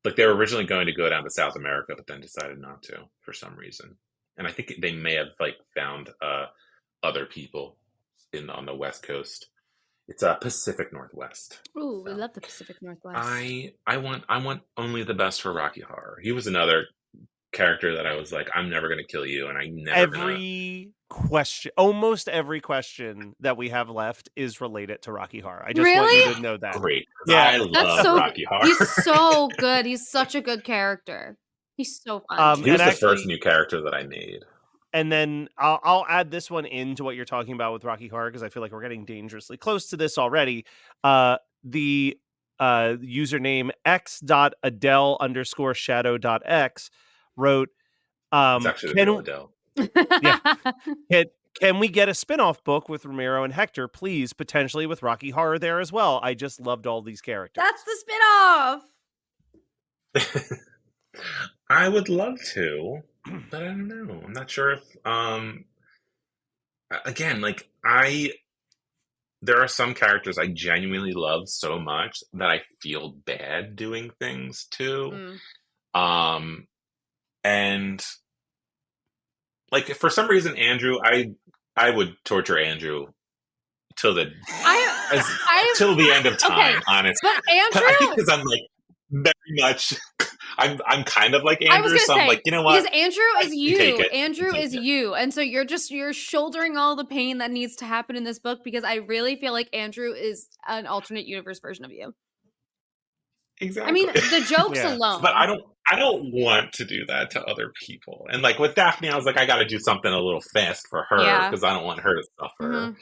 Like they were originally going to go down to South America, but then decided not to for some reason. And I think they may have like found other people on the West Coast. It's Pacific Northwest. Ooh, we love the Pacific Northwest. I want only the best for Rocky Horror. He was another character that I was like, I'm never going to kill you, and I never. Almost every question that we have left is related to Rocky Horror. I just really? want you to know that. Great, yeah, I love Rocky Horror. He's so good. He's such a good character. He's so fun. He was the first new character that I made. And then I'll add this one into what you're talking about with Rocky Horror because I feel like we're getting dangerously close to this already. The username x.adele_shadow.x wrote, it's actually the real Adele. Yeah. Can we get a spin-off book with Ramiro and Hector, please, potentially with Rocky Horror there as well? I just loved all these characters. That's the spin-off! I would love to, but I don't know. I'm not sure if, again, like, there are some characters I genuinely love so much that I feel bad doing things to. And, like, for some reason, Andrew, I would torture Andrew till the end of time, honestly. But Andrew, I think because I'm like very much, I'm kind of like Andrew, so I'm like, you know what? Because Andrew is you. Andrew is you, and so you're shouldering all the pain that needs to happen in this book because I really feel like Andrew is an alternate universe version of you. Exactly. I mean, the jokes alone. But I don't want to do that to other people. And like with Daphne, I was like, I got to do something a little fast for her because I don't want her to suffer.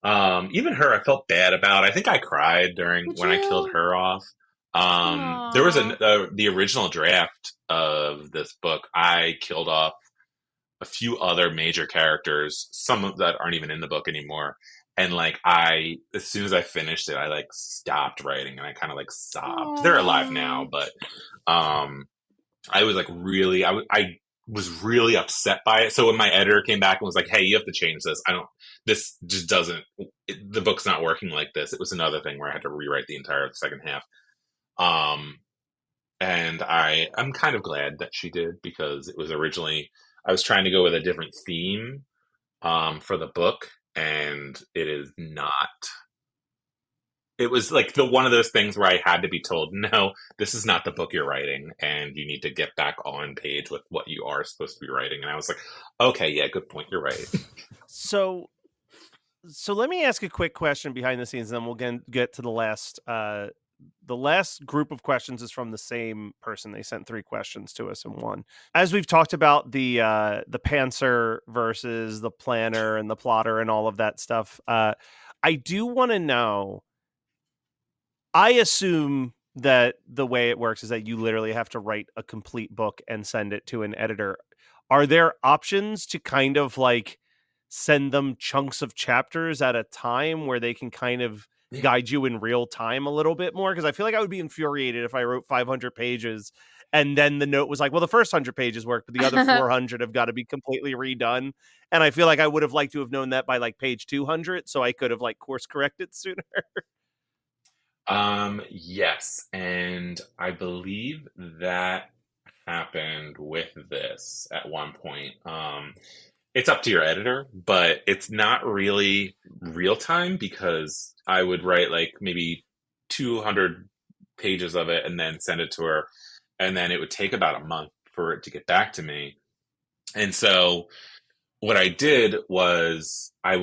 Mm-hmm. Even her, I felt bad about. I think I cried when I killed her off. There was the original draft of this book. I killed off a few other major characters, some of that aren't even in the book anymore. And like as soon as I finished it, I like stopped writing and I kind of like sobbed. They're alive now, but I was like really, I was really upset by it. So when my editor came back and was like, "Hey, you have to change this. This just doesn't. The book's not working like this." It was another thing where I had to rewrite the entire second half. And I'm kind of glad that she did because it was originally I was trying to go with a different theme for the book. And it is not. It was like one of those things where I had to be told, no, this is not the book you're writing, and you need to get back on page with what you are supposed to be writing. And I was like, okay, yeah, good point. You're right. So let me ask a quick question behind the scenes, and then we'll get to the last. The last group of questions is from the same person. They sent 3 questions to us in one. As we've talked about the pantser versus the planner and the plotter and all of that stuff, I do want to know, I assume that the way it works is that you literally have to write a complete book and send it to an editor. Are there options to kind of like send them chunks of chapters at a time where they can kind of guide you in real time a little bit more? Because I feel like I would be infuriated if I wrote 500 pages and then the note was like, well, the first 100 pages work, but the other 400 have got to be completely redone. And I feel like I would have liked to have known that by like page 200, so I could have like course corrected sooner. Yes, and I believe that happened with this at one point. It's up to your editor, but it's not really real time because I would write like maybe 200 pages of it and then send it to her. And then it would take about a month for it to get back to me. And so what I did was I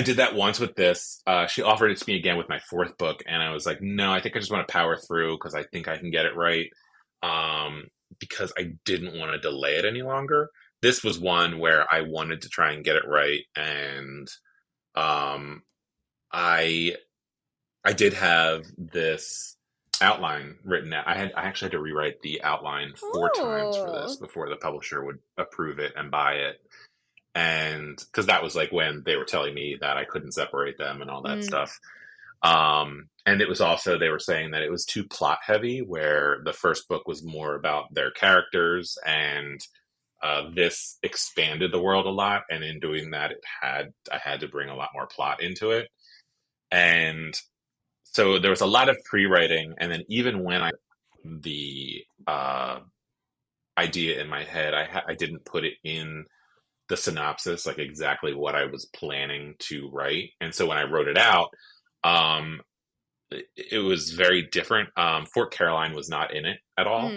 did that once with this. She offered it to me again with my 4th book. And I was like, no, I think I just want to power through because I think I can get it right. Because I didn't want to delay it any longer. This was one where I wanted to try and get it right, and I did have this outline written out. I actually had to rewrite the outline 4 times for this before the publisher would approve it and buy it. And because that was like when they were telling me that I couldn't separate them and all that stuff. And it was also, they were saying that it was too plot heavy, where the first book was more about their characters, and this expanded the world a lot. And in doing that, I had to bring a lot more plot into it. And so there was a lot of pre-writing. And then even when the idea in my head, I didn't put it in the synopsis, like exactly what I was planning to write. And so when I wrote it out, it was very different. Fort Caroline was not in it at all.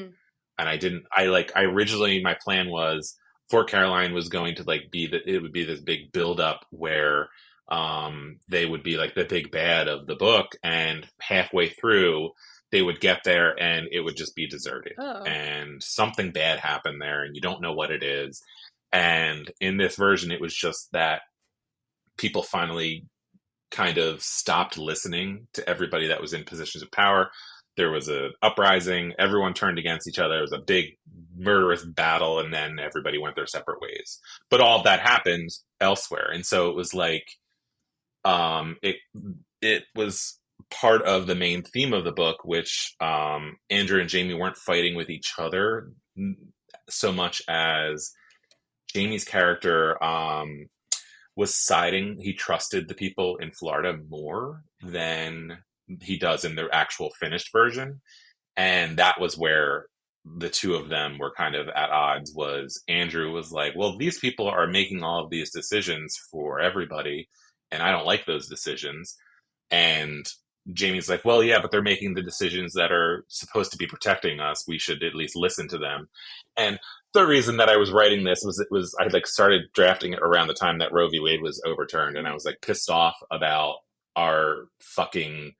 And I originally, my plan was Fort Caroline was going to like it would be this big build up where they would be like the big bad of the book, and halfway through they would get there and it would just be deserted. And something bad happened there and you don't know what it is. And in this version, it was just that people finally kind of stopped listening to everybody that was in positions of power. There was an uprising. Everyone turned against each other. It was a big murderous battle. And then everybody went their separate ways. But all of that happened elsewhere. And so it was like, it was part of the main theme of the book, which Andrew and Jamie weren't fighting with each other so much as Jamie's character was siding. He trusted the people in Florida more than he does in the actual finished version. And that was where the two of them were kind of at odds. Was Andrew was like, well, these people are making all of these decisions for everybody, and I don't like those decisions. And Jamie's like, well, yeah, but they're making the decisions that are supposed to be protecting us. We should at least listen to them. And the reason that I was writing this was I like started drafting it around the time that Roe v. Wade was overturned, and I was like pissed off about our fucking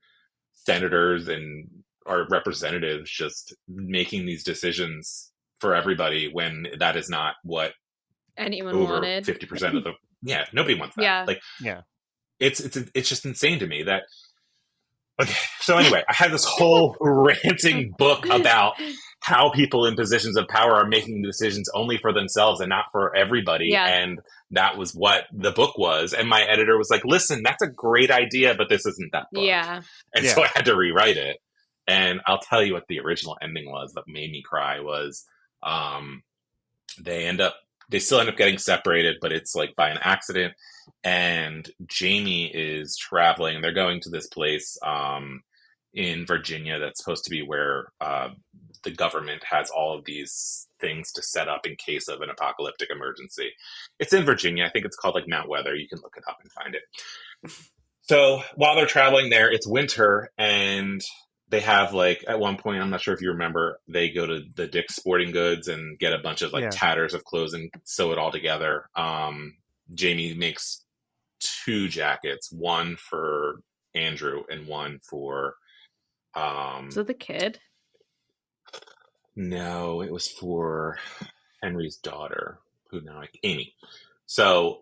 senators and our representatives just making these decisions for everybody when that is not what anyone wanted. 50% of the nobody wants that. It's just insane to me that. Okay, so anyway, I had this whole ranting book about how people in positions of power are making decisions only for themselves and not for everybody. Yeah. And that was what the book was. And my editor was like, listen, that's a great idea, but this isn't that book. Yeah. And so I had to rewrite it. And I'll tell you what the original ending was that made me cry was they still end up getting separated, but it's like by an accident. And Jamie is traveling. They're going to this place in Virginia that's supposed to be where the government has all of these things to set up in case of an apocalyptic emergency. It's in Virginia. I think it's called like Mount Weather. You can look it up and find it. So while they're traveling there, it's winter, and they have like at one point, I'm not sure if you remember, they go to the Dick's Sporting Goods and get a bunch of like tatters of clothes and sew it all together. Jamie makes 2 jackets, one for Andrew and one for So the kid? No, it was for Henry's daughter, who now Amy. So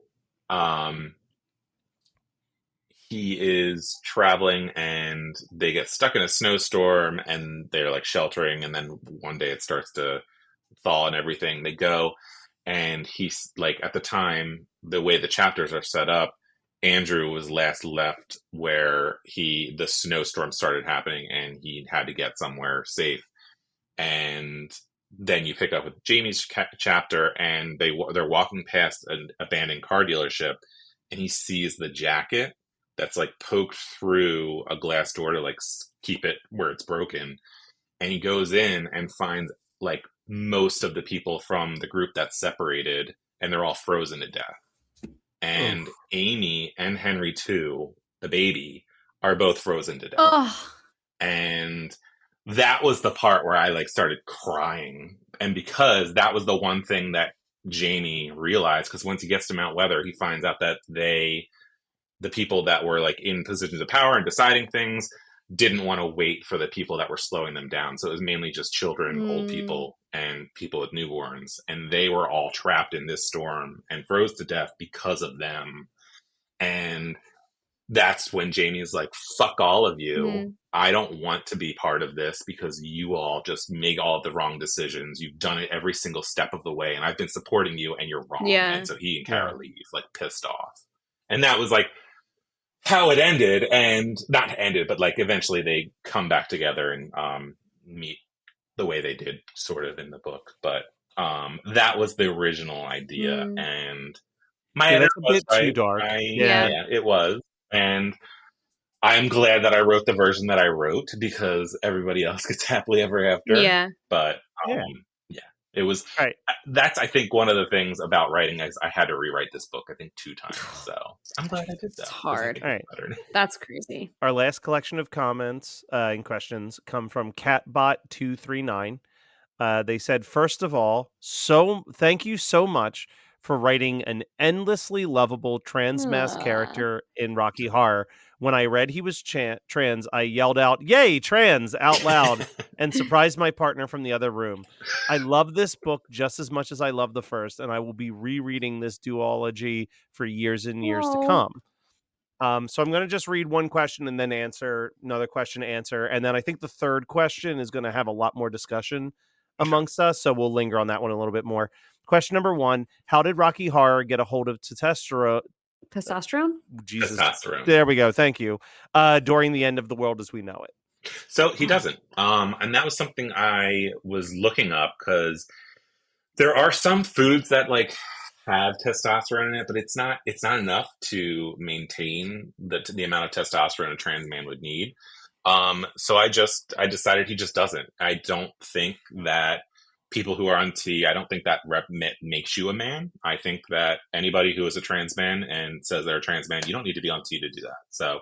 he is traveling and they get stuck in a snowstorm and they're like sheltering, and then one day it starts to thaw and everything. They go, and he's like, at the time, the way the chapters are set up, Andrew was last left where the snowstorm started happening and he had to get somewhere safe. And then you pick up with Jamie's chapter, and they're walking past an abandoned car dealership, and he sees the jacket that's like poked through a glass door to like keep it where it's broken. And he goes in and finds like most of the people from the group that's separated, and they're all frozen to death. And Amy and Henry too, the baby, are both frozen to death. And that was the part where I like started crying. And because that was the one thing that Jamie realized, because once he gets to Mount Weather, he finds out that the people that were like in positions of power and deciding things didn't want to wait for the people that were slowing them down. So it was mainly just children, old people, and people with newborns. And they were all trapped in this storm and froze to death because of them. And that's when Jamie's like, fuck all of you. Mhm. I don't want to be part of this because you all just make all of the wrong decisions. You've done it every single step of the way, and I've been supporting you, and you're wrong. Yeah. And so he and Kara leave, like, pissed off. And that was like how it ended, and not ended, but like eventually they come back together and meet the way they did sort of in the book. But that was the original idea, and my editor that's a was bit right. too dark. Yeah, it was. And I'm glad that I wrote the version that I wrote because everybody else gets happily ever after. Yeah. But it was right. That's, I think, one of the things about writing is I had to rewrite this book, I think, 2 times. So I'm glad I did that. It's hard. All right. That's crazy. Our last collection of comments and questions come from Catbot239. They said, first of all, thank you so much for writing an endlessly lovable trans mass character in Rocky Horror. When I read he was trans, I yelled out, "Yay, trans!" out loud and surprised my partner from the other room. I love this book just as much as I love the first, and I will be rereading this duology for years and years to come. So I'm going to just read one question and then answer another question, and then I think the third question is going to have a lot more discussion amongst us, so we'll linger on that one a little bit more. Question number 1, how did Rocky Horror get a hold of testosterone? Jesus. Testosterone. There we go. Thank you. During the end of the world as we know it. So he doesn't. And that was something I was looking up because there are some foods that like have testosterone in it, but it's not enough to maintain the amount of testosterone a trans man would need. So I decided he just doesn't. I don't think that people who are on T, I don't think that makes you a man. I think that anybody who is a trans man and says they're a trans man, you don't need to be on T to do that. So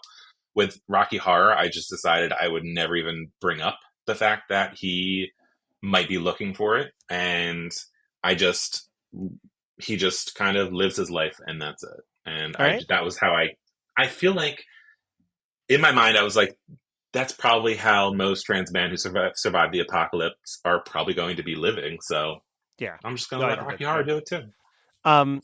with Rocky Horror, I just decided I would never even bring up the fact that he might be looking for it. And he just kind of lives his life, and that's it. And that was how I feel like in my mind, I was like, that's probably how most trans men who survive the apocalypse are probably going to be living. So yeah, I'm just going to let Rocky Horror do it too.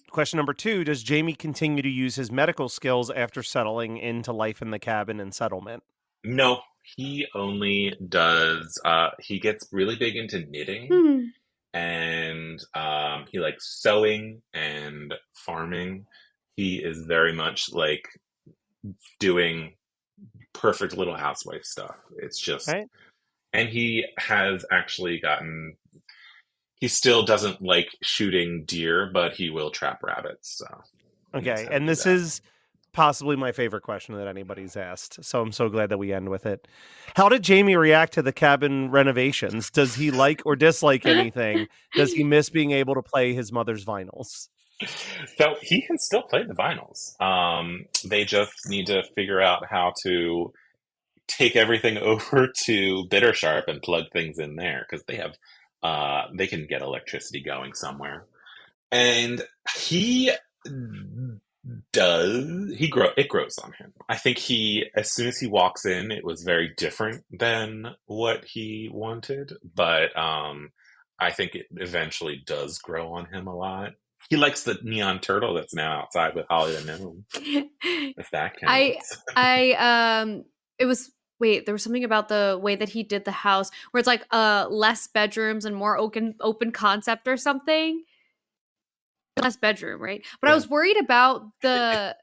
Question number 2, does Jamie continue to use his medical skills after settling into life in the cabin and settlement? No, he only does, he gets really big into knitting and he likes sewing and farming. He is very much like doing perfect little housewife stuff. It's just, and he has actually he still doesn't like shooting deer, but he will trap rabbits. So okay, and this is possibly my favorite question that anybody's asked, so I'm so glad that we end with it. How did Jamie react to the cabin renovations? Does he like or dislike anything? Does he miss being able to play his mother's vinyls? So he can still play the vinyls. They just need to figure out how to take everything over to Bittersharp and plug things in there, because they have they can get electricity going somewhere. And it grows on him. I think as soon as he walks in, it was very different than what he wanted, but I think it eventually does grow on him a lot. He likes the neon turtle that's now outside with Holly the Gnome. If that counts. There was something about the way that he did the house where it's like less bedrooms and more open concept or something. Less bedroom, right? But yeah. I was worried about the.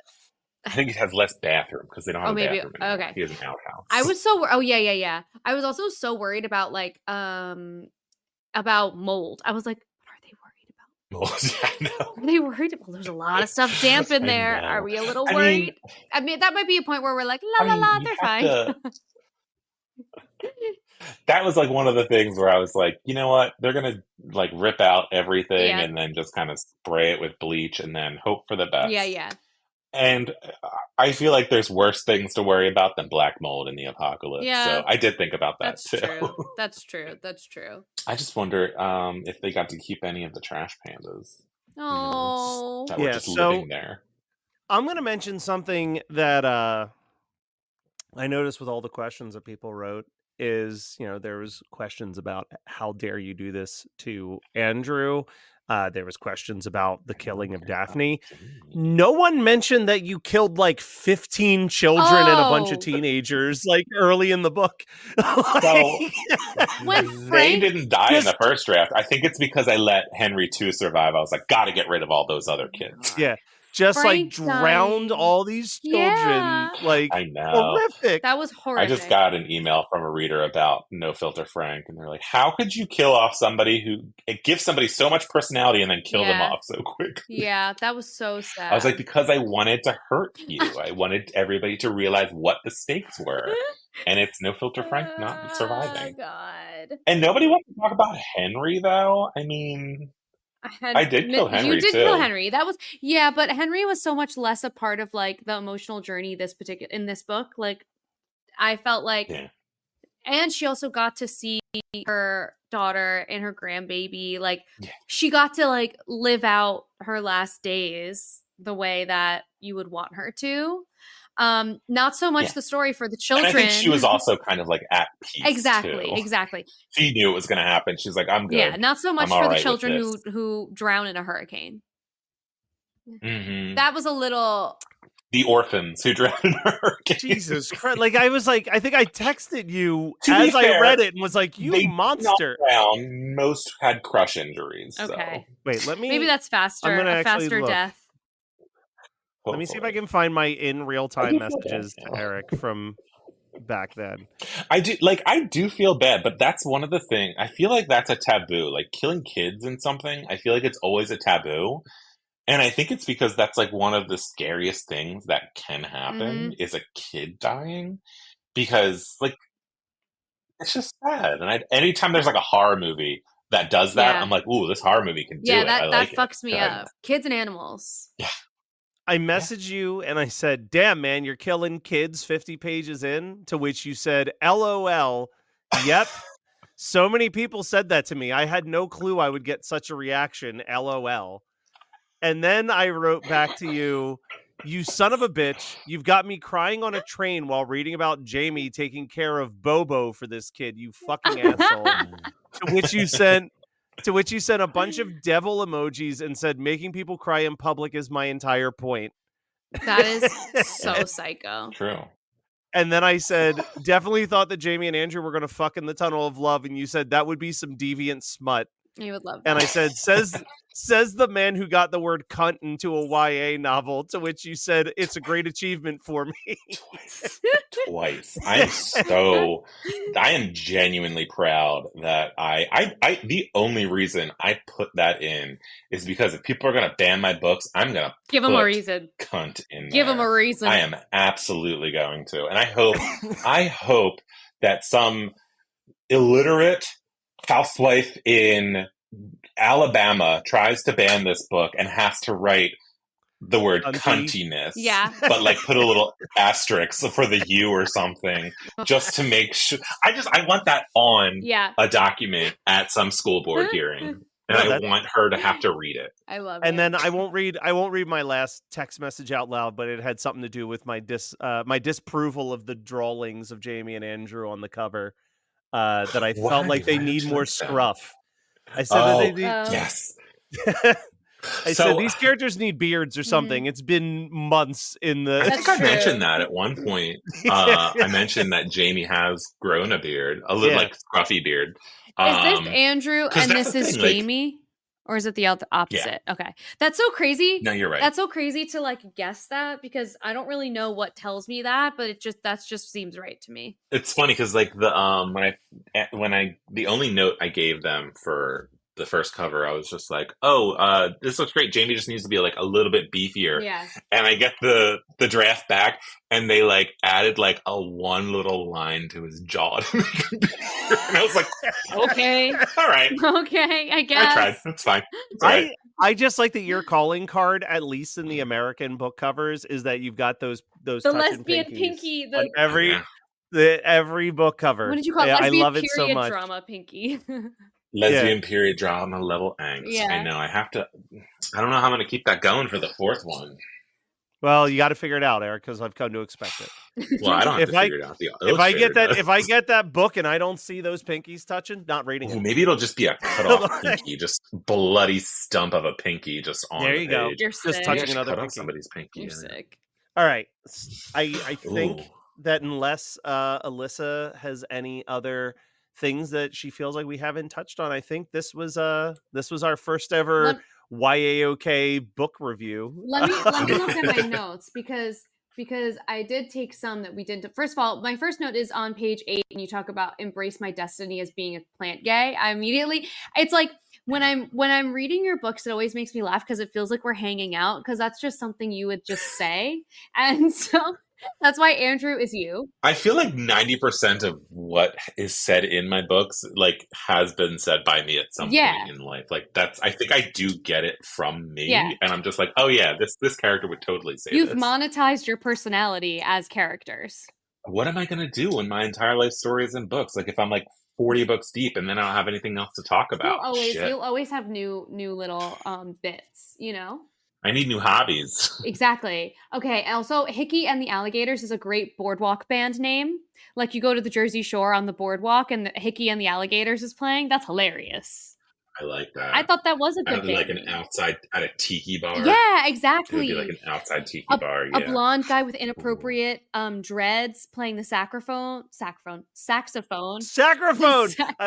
I think it has less bathroom because they don't have a bathroom anymore. Okay. He has an outhouse. I was yeah. I was also so worried about about mold. I was like, what are they worried about? Mold? Yeah, I know. Are they worried about? There's a lot of stuff damp in there. Are we a little worried? I mean, that might be a point where we're like, they're fine. That was like one of the things where I was like, you know what? They're going to like rip out everything and then just kind of spray it with bleach and then hope for the best. Yeah. And I feel like there's worse things to worry about than black mold in the apocalypse. Yeah, so I did think about that too. That's true. I just wonder if they got to keep any of the trash pandas. Oh. That were just living there. I'm going to mention something that I noticed with all the questions that people wrote is, there was questions about how dare you do this to Andrew. There was questions about the killing of Daphne. No one mentioned that you killed like 15 children and a bunch of teenagers like early in the book. So when they didn't die in the first draft. I think it's because I let Henry 2 survive. I was like, gotta get rid of all those other kids. Yeah. Just Frank like drowned all these children. Like, I know. horrific. That was horrific. I just got an email from a reader about No Filter Frank, and they're like, how could you kill off somebody it gives somebody so much personality and then kill them off so quick? Yeah, that was so sad. I was like, because I wanted to hurt you. I wanted everybody to realize what the stakes were. And it's No Filter Frank not surviving. Oh, God. And nobody wants to talk about Henry, though. I mean... I did kill Henry, You did too. kill Henry. That was, yeah, but Henry was so much less a part of like the emotional journey in this book. Like, I felt like, and she also got to see her daughter and her grandbaby. Like, she got to like live out her last days the way that you would want her to. Not so much the story for the children. And I think she was also kind of like at peace. Exactly. She knew it was going to happen. She's like, I'm good. Yeah, not so much I'm for the right children who drown in a hurricane. Mm-hmm. That was a little... The orphans who drowned in a hurricane. Jesus Christ. Like, I was like, I think I texted you as I read it and was like, you monster. Most had crush injuries. Okay. So. Wait, let me... Maybe that's faster. A faster death. Let me see if I can find my in real time messages to Erik from back then. I do feel bad, but that's one of the things. I feel like that's a taboo. Like killing kids in something, I feel like it's always a taboo. And I think it's because that's like one of the scariest things that can happen is a kid dying. Because like it's just sad. And anytime there's like a horror movie that does that, I'm like, ooh, this horror movie can do it. Yeah, that like fucks me up. Kids and animals. Yeah. I messaged you and I said, damn, man, you're killing kids 50 pages in. To which you said, LOL. Yep. So many people said that to me. I had no clue I would get such a reaction. LOL. And then I wrote back to you, you son of a bitch. You've got me crying on a train while reading about Jamie taking care of Bobo for this kid. You fucking asshole. To which you sent a bunch of devil emojis and said, making people cry in public is my entire point. That is so psycho. True. And then I said, definitely thought that Jamie and Andrew were going to fuck in the tunnel of love. And you said, that would be some deviant smut. You would love that. And I said, says the man who got the word cunt into a YA novel, to which you said, it's a great achievement for me. Twice. I am genuinely proud that I the only reason I put that in is because if people are going to ban my books, I'm going to give them a reason. Cunt in there. Give them a reason. I am absolutely going to. And I hope that some illiterate housewife in Alabama tries to ban this book and has to write the word cuntiness. Yeah. But like put a little asterisk for the U or something just to make sure. I want that on a document at some school board hearing. And I want her to have to read it. I love it. And then I won't read my last text message out loud, but it had something to do with my disapproval of the drawings of Jamie and Andrew on the cover. That I felt like they need more scruff. I said that they need... Yes. I said these characters need beards or something. It's been months in the... I think I mentioned that at one point. I mentioned that Jamie has grown a beard, a little like scruffy beard. Is this Andrew and this is Jamie? Or is it the opposite? Yeah. Okay. That's so crazy. No, you're right. That's so crazy to like guess that because I don't really know what tells me that, but that just seems right to me. It's funny because like the the only note I gave them for the first cover, I was just like, oh, this looks great. Jamie just needs to be like a little bit beefier. Yeah. And I get the draft back and they like added like a one little line to his jaw to make him beefier. And I was like, okay. All right. Okay, I guess. I tried. That's fine. Right. I just like that your calling card, at least in the American book covers, is that you've got those the lesbian pinky. Every book cover. What did you call it? Lesbian I love period it so much. drama pinky. Lesbian period drama level angst. Yeah. I know. I don't know how I'm going to keep that going for the fourth one. Well, you got to figure it out, Erik, because I've come to expect it. Well, I don't have to figure it out. If I get that book and I don't see those pinkies touching, not reading it. Maybe it'll just be a cut off pinky, just bloody stump of a pinky just on the page. Go. You're just touching another pinky. Somebody's pinky. You're sick. All right. I think that unless Alyssa has any other things that she feels like we haven't touched on, I think this was our first ever YAOK book review. Let me look at my notes because I did take some that we didn't. First of all, my first note is on page 8, and you talk about embrace my destiny as being a plant gay. It's like when I'm reading your books, it always makes me laugh because it feels like we're hanging out, because that's just something you would just say. And so that's why Andrew is you. I feel like 90% of what is said in my books like has been said by me at some point in life. Like I think I do get it from me, and I'm just like, oh yeah, this character would totally say You've monetized your personality as characters. What am I going to do when my entire life story is in books? Like if I'm like 40 books deep and then I don't have anything else to talk about. You'll always have new little bits, you know? I need new hobbies. Exactly. Okay. Also, Hickey and the Alligators is a great boardwalk band name. Like you go to the Jersey Shore on the boardwalk and the Hickey and the Alligators is playing. That's hilarious. I like that. I thought that was a good thing. Like an outside at a tiki bar. Yeah, exactly. It would be like an outside tiki bar. A blonde guy with inappropriate dreads playing the saxophone. I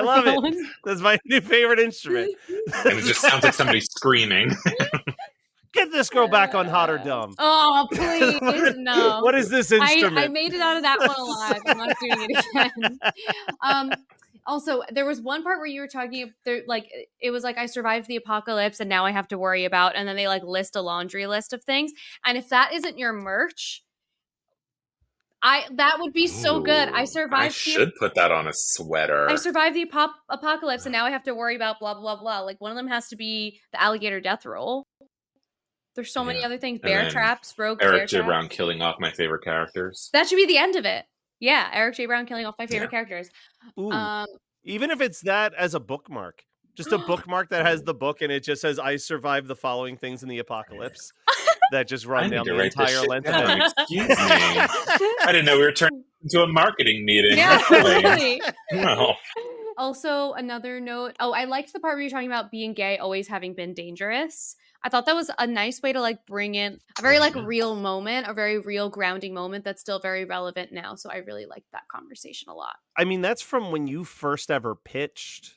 love it. That's my new favorite instrument. And it just sounds like somebody screaming. Get this girl back on Hot or Dumb. Oh, please, no. What is this instrument? I made it out of that one alive. I'm not doing it again. Also, there was one part where you were talking, like, it was like, I survived the apocalypse and now I have to worry about, and then they like list a laundry list of things. And if that isn't your merch, that would be so good. I survived. I should put that on a sweater. I survived the apocalypse and now I have to worry about blah, blah, blah. Like one of them has to be the alligator death roll. There's so many other things. Bear traps, rogue Erik bear J. traps. Brown killing off my favorite characters. That should be the end of it. Yeah, Erik J. Brown killing off my favorite characters. Ooh. Even if it's that as a bookmark. Just a bookmark that has the book and it just says, I survived the following things in the apocalypse. That just run down the entire length of it. Excuse me. I didn't know we were turning into a marketing meeting. Yeah, really. No. Also, another note. Oh, I liked the part where you're talking about being gay always having been dangerous. I thought that was a nice way to like bring in a very like real moment, a very real grounding moment that's still very relevant now. So I really liked that conversation a lot. I mean, that's from when you first ever pitched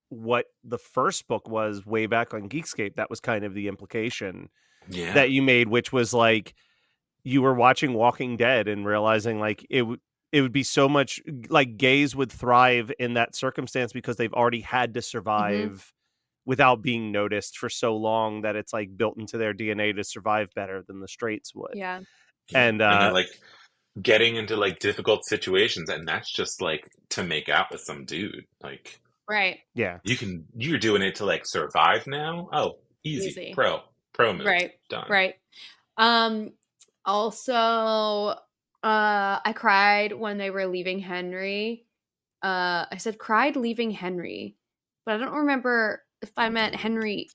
what the first book was way back on Geekscape. That was kind of the implication that you made, which was like you were watching Walking Dead and realizing like it would be so much like gays would thrive in that circumstance because they've already had to survive without being noticed for so long that it's like built into their DNA to survive better than the straights would. Yeah. And they're like getting into like difficult situations, and that's just like to make out with some dude. Like, right. Yeah. You're doing it to like survive now. Oh, easy. Pro move. Right. Done. Right. Also, I cried when they were leaving Henry. I said cried leaving Henry, but I don't remember if I meant Henry.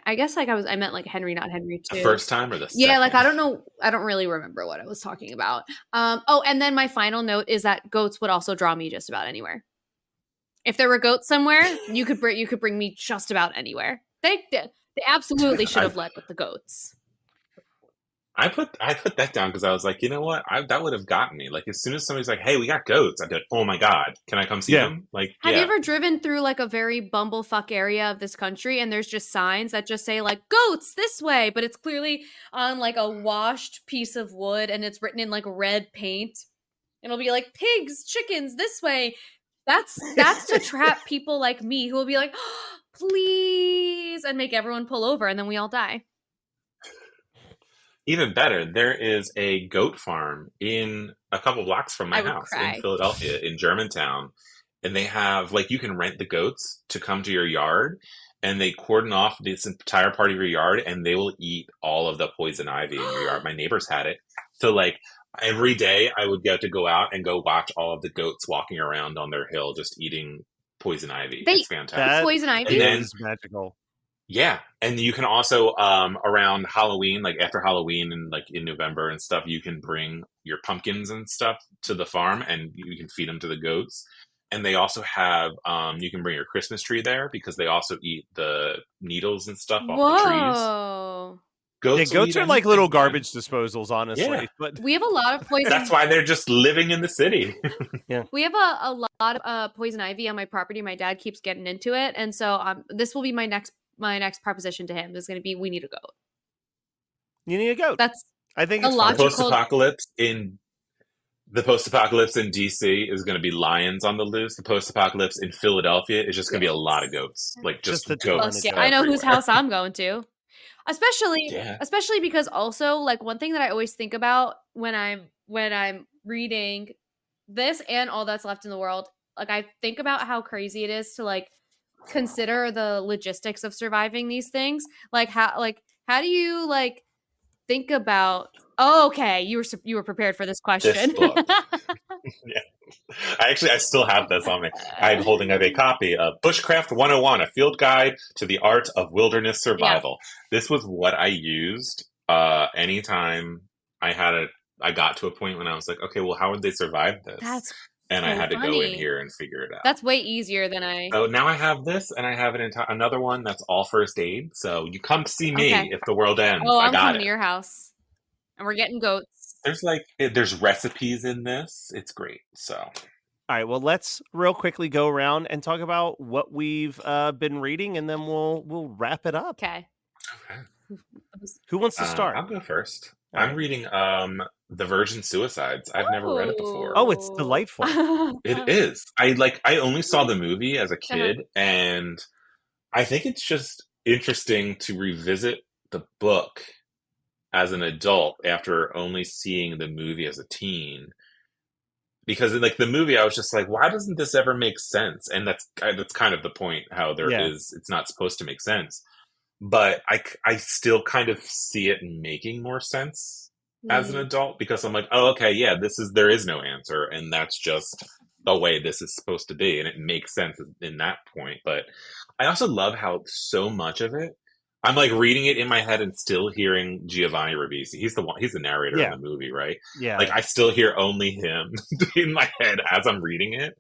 I guess like I meant like Henry, not Henry too. The first time or the second? Yeah, like I don't know. I don't really remember what I was talking about. And then my final note is that goats would also draw me just about anywhere. If there were goats somewhere, you could bring me just about anywhere. They absolutely should have led with the goats. I put that down because I was like, you know what? That would have gotten me. Like, as soon as somebody's like, hey, we got goats, I'd be like, oh my God, can I come see them? Like, have you ever driven through like a very bumblefuck area of this country and there's just signs that just say like goats this way, but it's clearly on like a washed piece of wood and it's written in like red paint. It'll be like pigs, chickens this way. That's to trap people like me who will be like, oh, please, and make everyone pull over and then we all die. Even better, there is a goat farm in a couple blocks from my house in Philadelphia, in Germantown. And they have, like, you can rent the goats to come to your yard, and they cordon off this entire part of your yard, and they will eat all of the poison ivy in your yard. My neighbors had it. So, like, every day I would get to go out and go watch all of the goats walking around on their hill just eating poison ivy. It's fantastic. Poison ivy is magical. Yeah, and you can also around Halloween, like after Halloween and like in November and stuff, you can bring your pumpkins and stuff to the farm, and you can feed them to the goats. And they also have you can bring your Christmas tree there because they also eat the needles and stuff off the trees. Whoa. Goats will eat goats are like little anything, man. garbage disposals, honestly. Yeah. But We have a lot of poison. That's why they're just living in the city. Yeah. We have a lot of poison ivy on my property. My dad keeps getting into it, and so this will be my next proposition to him. Is going to be, we need a goat. You need a goat. That's I think a it's logical. The post-apocalypse in DC is going to be lions on the loose. The post-apocalypse in Philadelphia is just going to be a lot of goats, like just a goats. Yeah, I know whose house I'm going to. Especially because also, like, one thing that I always think about when I'm reading this and All That's Left in the World, like, I think about how crazy it is to like consider the logistics of surviving these things. Like how do you like think about? Oh, okay, you were prepared for this question. This book. Yeah. I still have this on me. I'm holding up a copy of Bushcraft 101, a field guide to the art of wilderness survival. Yeah. This was what I used anytime I got to a point when I was like, okay, well, how would they survive this? I had to go in here and figure it out. That's way easier than So now I have this, and I have another one that's all first aid. So you come see me if the world ends. Oh, I'm coming to your house, and we're getting goats. There's recipes in this. It's great. So, all right. Well, let's real quickly go around and talk about what we've been reading, and then we'll wrap it up. Okay. Who wants to start? I'll go first. I'm reading The Virgin Suicides. I've never read it before. Oh, it's delightful. It is. I only saw the movie as a kid, and I think it's just interesting to revisit the book as an adult after only seeing the movie as a teen. Because in like the movie, I was just like, why doesn't this ever make sense? And that's kind of the point, how it's not supposed to make sense. But I still kind of see it making more sense as an adult, because I'm like, oh, okay, yeah, there is no answer, and that's just the way this is supposed to be, and it makes sense in that point. But I also love how so much of it, I'm like reading it in my head and still hearing Giovanni Ribisi. He's the narrator in the movie, right? Yeah. Like I still hear only him in my head as I'm reading it.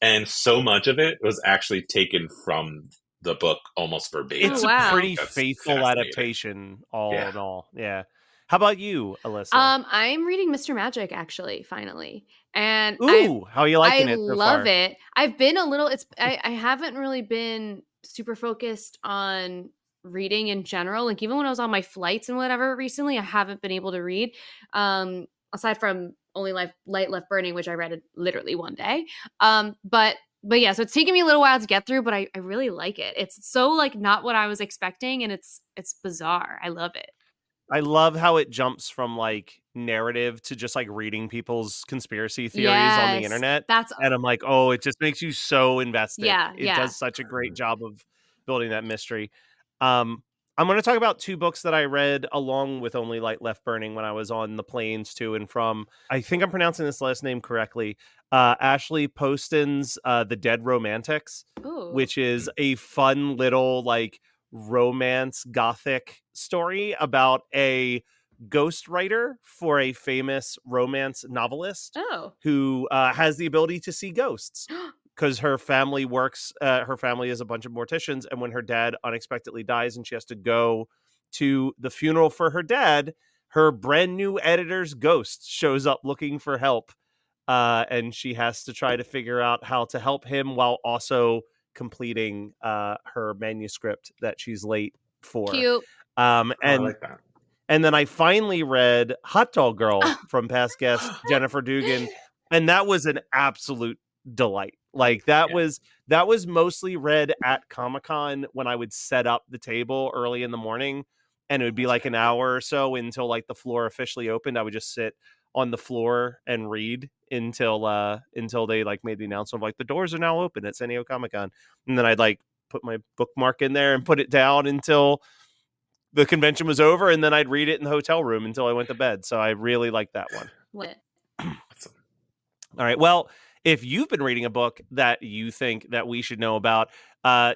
And so much of it was actually taken from the book almost verbatim. It's a pretty faithful adaptation all in all. Yeah. How about you, Alyssa? I'm reading Mr. Magic, actually, finally. And how are you liking it so far? I love it. I've been a little, I haven't really been super focused on reading in general. Like even when I was on my flights and whatever recently, I haven't been able to read. Aside from only Light Left Burning, which I read literally one day. But yeah, so it's taken me a little while to get through, but I really like it. It's so like not what I was expecting, and it's bizarre. I love it. I love how it jumps from like narrative to just like reading people's conspiracy theories on the internet. And I'm like, oh, it just makes you so invested. It does such a great job of building that mystery. I'm going to talk about two books that I read along with Only Light Left Burning when I was on the planes to and from, I think I'm pronouncing this last name correctly, Ashley Poston's The Dead Romantics, which is a fun little like romance gothic story about a ghostwriter for a famous romance novelist who has the ability to see ghosts. Because her family is a bunch of morticians, and when her dad unexpectedly dies and she has to go to the funeral for her dad, her brand new editor's ghost shows up looking for help, and she has to try to figure out how to help him while also completing her manuscript that she's late for. Cute. I like that. And then I finally read Hot Dog Girl from past guest Jennifer Dugan, and that was an absolute delight. Like that was mostly read at Comic-Con when I would set up the table early in the morning, and it would be like an hour or so until like the floor officially opened. I would just sit on the floor and read until they like made the announcement of like the doors are now open at San Diego Comic-Con, and then I'd like put my bookmark in there and put it down until the convention was over, and then I'd read it in the hotel room until I went to bed. So I really liked that one. What? All right. Well, if you've been reading a book that you think that we should know about.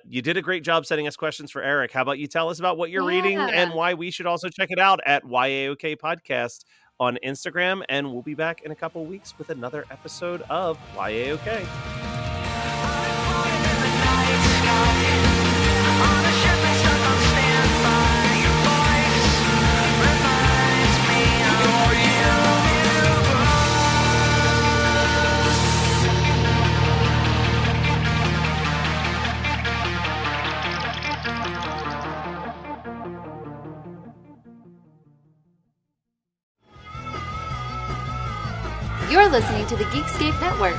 You did a great job sending us questions for Erik. How about you tell us about what you're reading and why we should also check it out at YAOK Podcast on Instagram. And we'll be back in a couple weeks with another episode of YAOK. You're listening to the Geekscape Network.